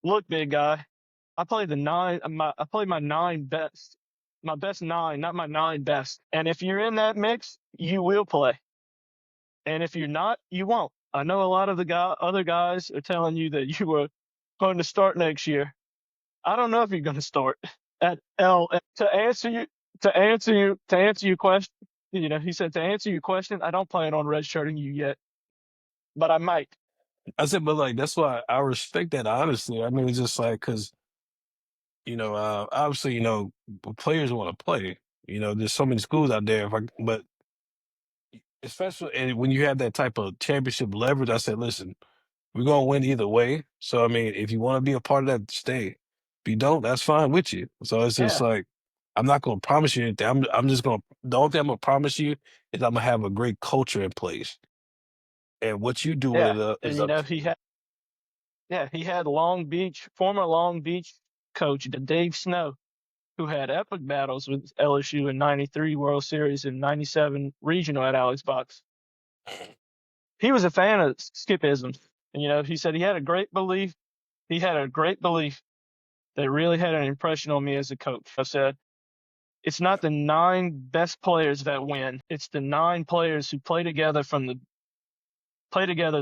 look, big guy, I play the nine. I play my nine best, my best nine, not my nine best. And if you're in that mix, you will play. And if you're not, you won't. I know a lot of other guys are telling you that you were going to start next year. I don't know if you're going to start at L. To answer you, to answer your question, he said to answer your question, I don't plan on redshirting you yet, but I might. I said, but like that's why I respect that honestly. I mean, it's just like because obviously, players want to play. There's so many schools out there. But especially and when you have that type of championship leverage, I said, listen, we're gonna win either way. So I mean, if you want to be a part of that, stay. If you don't, that's fine with you. So it's just Yeah, like I'm not gonna promise you anything. I'm just gonna the only thing I'm gonna promise you is I'm gonna have a great culture in place. And what you do with yeah, it and is up to you. he had former Long Beach coach Dave Snow, who had epic battles with LSU in '93 World Series and '97 Regional at Alex Box. He was a fan of Skipisms, and he said he had a great belief. He had a great belief that really had an impression on me as a coach. I said, it's not the nine best players that win. It's the nine players who play together the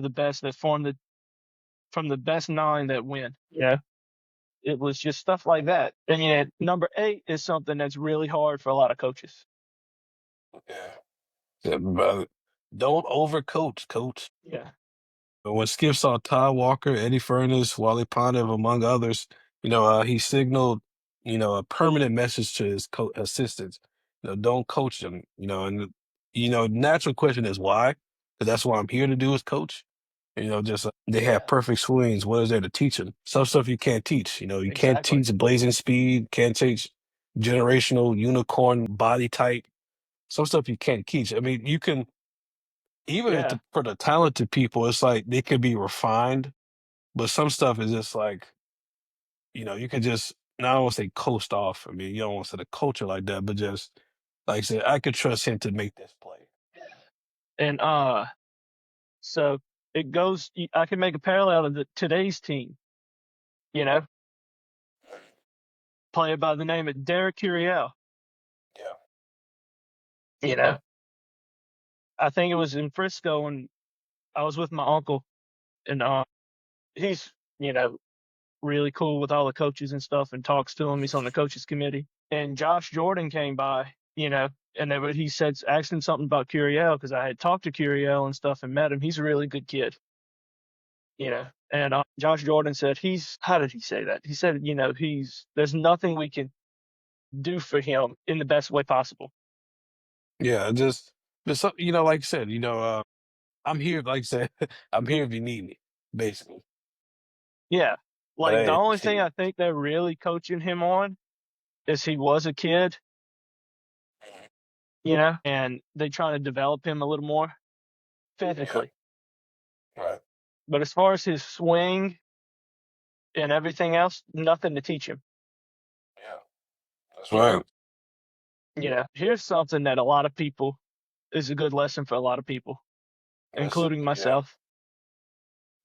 best that form from the best nine that win. It was just stuff like that. And number 8 is something that's really hard for a lot of coaches. Yeah. Yeah, but don't overcoach, coach. Yeah. But when Skip saw Todd Walker, Eddie Furness, Wally Pontiff, among others, he signaled, a permanent message to his assistants. Don't coach them. And natural question is why? Because that's what I'm here to do is coach. Just they have Yeah. perfect swings. What is there to teach them? Some stuff you can't teach. You can't Exactly. teach blazing speed. Can't teach generational unicorn body type. Some stuff you can't teach. I mean, you can even if Yeah. for the talented people, it's like they could be refined, but some stuff is just like, you can just not want to say coast off. I mean, you don't want to say the culture like that, but just like I said, I could trust him to make this play. And so I can make a parallel to today's team, you know, player by the name of Derek Curiel. Yeah. You know, I think it was in Frisco and I was with my uncle and he's, really cool with all the coaches and stuff and talks to him. He's on the coaches committee. And Josh Jordan came by, and he said, asked him something about Curiel because I had talked to Curiel and stuff and met him. He's a really good kid, And Josh Jordan said how did he say that? He said, there's nothing we can do for him in the best way possible. Yeah. But some, like I said, I'm here, like I said, I'm here if you need me, basically. Yeah. But Like the hey, only thing I think they're really coaching him on is he was a kid, and they try to develop him a little more yeah, physically. right. But as far as his swing and everything else, nothing to teach him. Yeah, that's right. Here's something that a lot of people is a good lesson for a lot of people, That's including yeah. myself.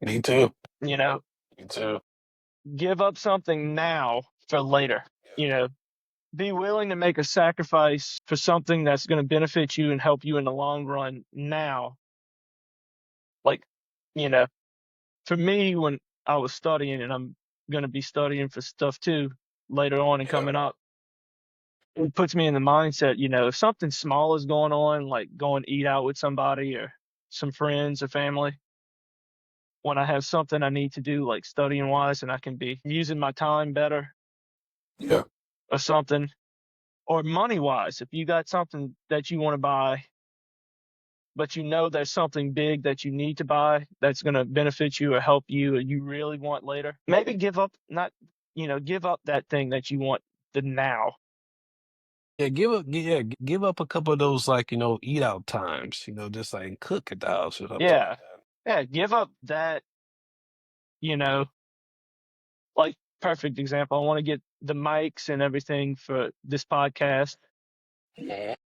Me too. You know, Me too. give up something now for later. You know, be willing to make a sacrifice for something that's going to benefit you and help you in the long run now. Like, you know, for me, when I was studying, and I'm going to be studying for stuff too later on and Yeah. coming up, it puts me in the mindset, if something small is going on, like going to eat out with somebody or some friends or family, when I have something I need to do, like studying wise, and I can be using my time better Yeah. or something, or money wise, if you got something that you want to buy, but there's something big that you need to buy that's going to benefit you or help you or you really want later, maybe give up that thing that you want the now. Yeah, give up a couple of those like, eat out times, just like cook at the house or something like Yeah. Yeah. Give up that, you know, like perfect example. I want to get the mics and everything for this podcast, that.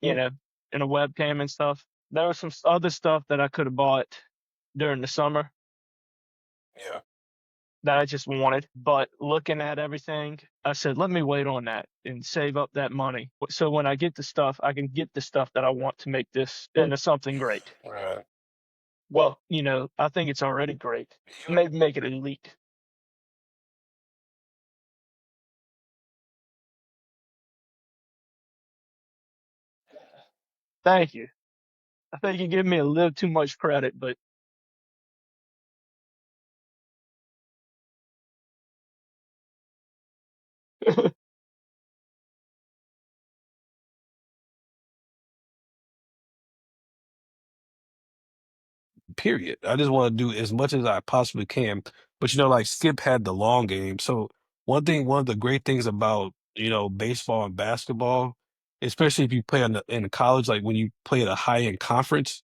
you know, and a webcam and stuff. There was some other stuff that I could have bought during the summer Yeah. that I just wanted. But looking at everything, I said, let me wait on that and save up that money. So when I get the stuff, I can get the stuff that I want to make this into something great. Right. Well, I think it's already great. Maybe make it elite. Thank you. I think you give me a little too much credit, but Period. I just want to do as much as I possibly can. But like Skip had the long game. So one of the great things about, baseball and basketball, especially if you play in college, like when you play at a high end conference,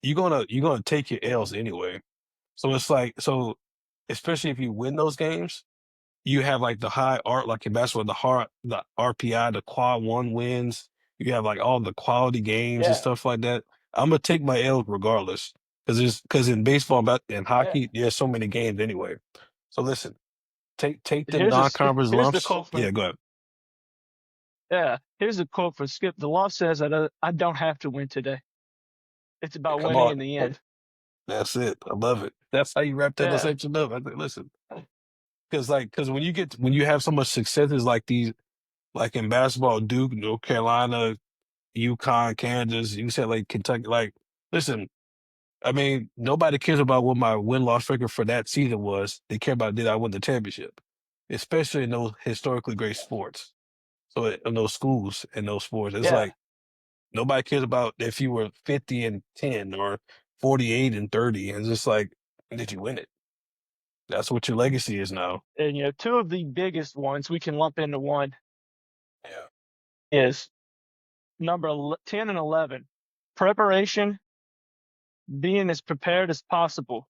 you're gonna take your L's anyway. So it's like especially if you win those games, you have like the high art, like in basketball, the RPI, the quad one wins. You have like all the quality games and yeah, stuff like that. I'm gonna take my L regardless, because in baseball and yeah. hockey, there's so many games anyway. So listen, take the Here's a non-conference here's the lumps. quote for Yeah, go ahead. yeah. Here's a quote for Skip. The law says that I don't have to win today. It's Yeah, about come winning on, in the end. that's it. I love it. That's how you wrap that Yeah, section up. I think, listen, because when you have so much successes like these, like in basketball, Duke, North Carolina, UConn, Kansas, you said like Kentucky. Like, listen, I mean, nobody cares about what my win-loss record for that season was. They care about did I win the championship, especially in those historically great sports. So in those schools and those sports, it's yeah. like nobody cares about if you were 50-10 or 48-30. It's just like, did you win it? That's what your legacy is now. And two of the biggest ones we can lump into one Yeah. is number 10 and 11. Preparation, being as prepared as possible.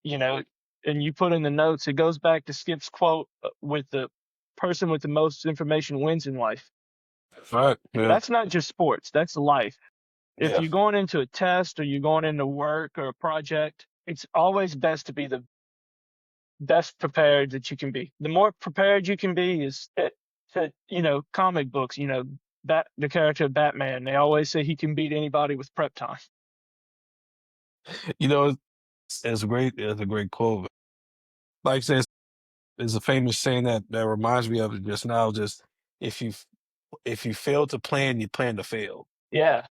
You know, and you put in the notes. It goes back to Skip's quote with the person with the most information wins in life. That's right. Yeah. That's not just sports. That's life. If Yeah. you're going into a test or you're going into work or a project, it's always best to be the best prepared that you can be. The more prepared you can be is comic books, the character of Batman, they always say he can beat anybody with prep time. You know, it's a great, quote. Like I said, there's a famous saying that reminds me of it just now. Just if you if you fail to plan, you plan to fail. Yeah,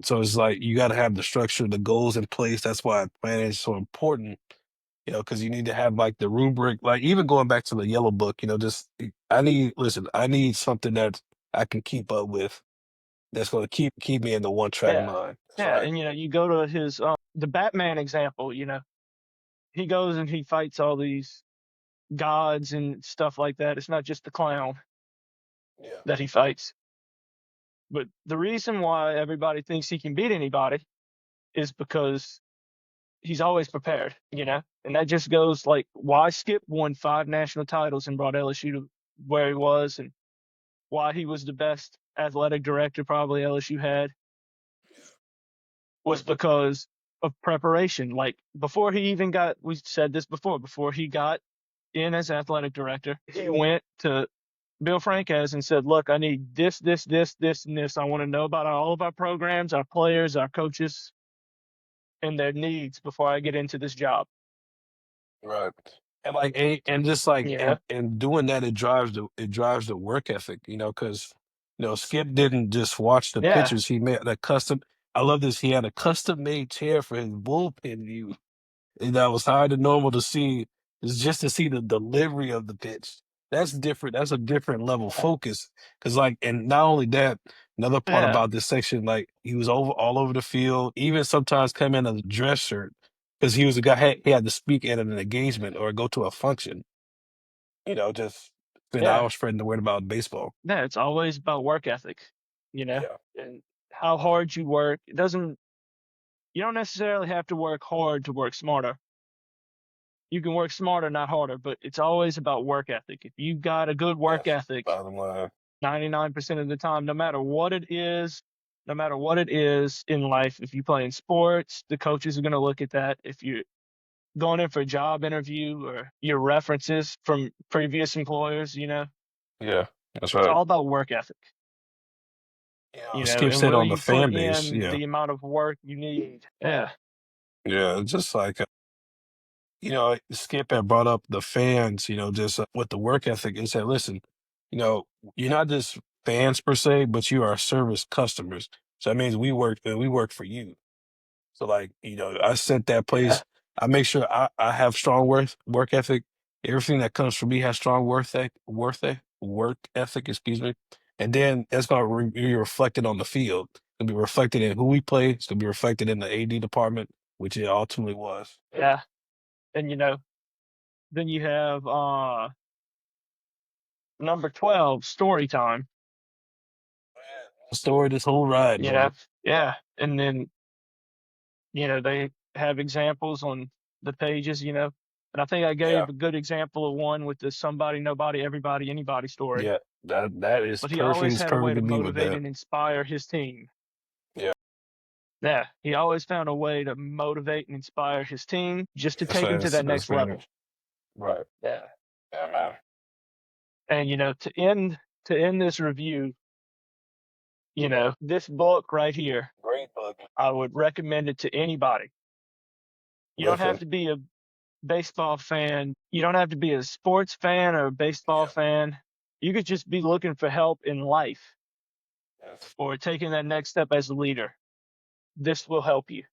So it's like you got to have the structure, the goals in place. That's why planning is so important. Because you need to have like the rubric. Like even going back to the yellow book. Just I need something that I can keep up with. That's going to keep me in the one track yeah, mind. That's yeah. right. And you go to his the Batman example. He goes and he fights all these gods and stuff like that. It's not just the clown Yeah. that he fights, but the reason why everybody thinks he can beat anybody is because he's always prepared, and that just goes like why Skip won 5 national titles and brought LSU to where he was, and why he was the best athletic director probably LSU had was because of preparation. Like before he even got, we said this before he got in as athletic director, he went to Bill Franquez and said, "Look, I need this, this, this, this, and this. I want to know about all of our programs, our players, our coaches, and their needs before I get into this job." Right. And like and just like You know? and doing that, it drives the work ethic, because Skip didn't just watch the Yeah, pitches. He made a custom. I love this. He had a custom made chair for his bullpen view. And that was higher than normal to see, is just to see the delivery of the pitch. That's different. That's a different level focus. Cause like, and not only that, another part yeah, about this section, like he was all over the field, even sometimes come in a dress shirt. Cause he was a guy, he had to speak at an engagement or go to a function, just spend yeah, hours spreading the word about baseball. yeah. It's always about work ethic, Yeah. and how hard you work. It doesn't. You don't necessarily have to work hard to work smarter. You can work smarter, not harder, but it's always about work ethic. If you got a good work Yes. ethic, Bottom line. 99% of the time, no matter what it is in life, if you play in sports, the coaches are going to look at that. If you're going in for a job interview or your references from previous employers, Yeah. That's it's right. all about work ethic, Skip and said will on the you put fan base. in Yeah. the amount of work you need? Yeah, Yeah. Just like, Skip had brought up the fans, just with the work ethic and said, listen, you know, you're not just fans per se, but you are service customers. So that means we work for you. So like, I set that yeah, place. I make sure I have strong work ethic. Everything that comes from me has strong work ethic, excuse me. And then that's gonna be reflected on the field. It'll be reflected in who we play. It's gonna be reflected in the AD department, which it ultimately was. yeah. And, then you have number 12, story time. Story this whole ride, You know, brother. yeah. And then, they have examples on the pages, and I think I Yeah, gave a good example of one with the somebody, nobody, everybody, anybody story. yeah. That is But he perfect. always It's had a way perfect to to me with motivate that. and inspire his team. Yeah, Yeah, he always found a way to motivate and inspire his team just to that's take him to that that's next level. Spanish. Right. Yeah. Yeah, man. And to end this review, this book right here, Great book. I would recommend it to anybody. You don't have Listen. to be a baseball fan. You don't have to be a sports fan or a baseball Yeah. fan. You could just be looking for help in life Yes. or taking that next step as a leader. This will help you.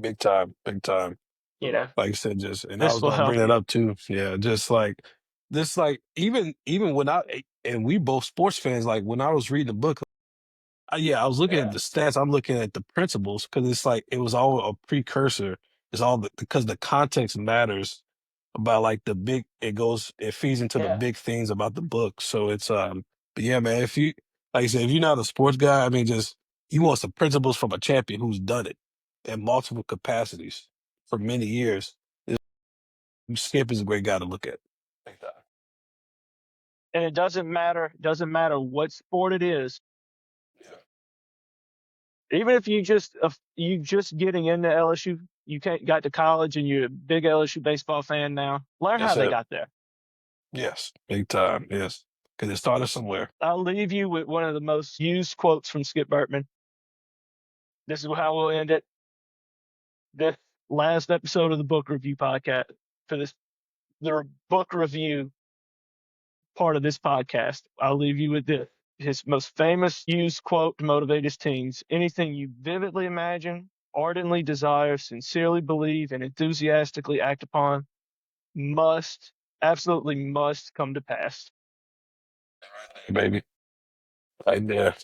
Big time. Big time. You know, Like I said, just and I this was will gonna bring help that you. up too. Yeah, just like this, like even when and we both sports fans, like when I was reading the book, yeah, I was looking at Yeah, the stats. I'm looking at the principles because it's like it was all a precursor. It's all because the context matters about like it feeds into the yeah. big things about the book. So it's but yeah, man, if you like I said, if you're not a sports guy, I mean, just you want some principles from a champion who's done it in multiple capacities for many years. Skip is a great guy to look at. Big time. And it doesn't matter what sport it is. Yeah, Even if you just getting into LSU, you can't got to college and you're a big LSU baseball fan now. Learn how that's they it. got there. Yes, big time. Yes, because it started somewhere. I'll leave you with one of the most used quotes from Skip Bertman. This is how we'll end it. This last episode of the book review podcast for the book review part of this podcast. I'll leave you with this. His most famous used quote to motivate his teams: anything you vividly imagine, ardently desire, sincerely believe, and enthusiastically act upon must, absolutely must come to pass. Baby. Right there.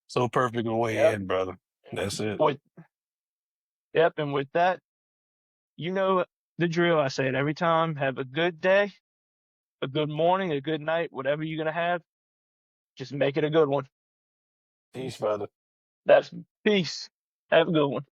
So perfect a way Yep. in, brother. That's it. With yep, and with that, you know the drill. I say it every time. Have a good day, a good morning, a good night, whatever you're gonna have. Just make it a good one. Peace, brother. That's peace. Have a good one.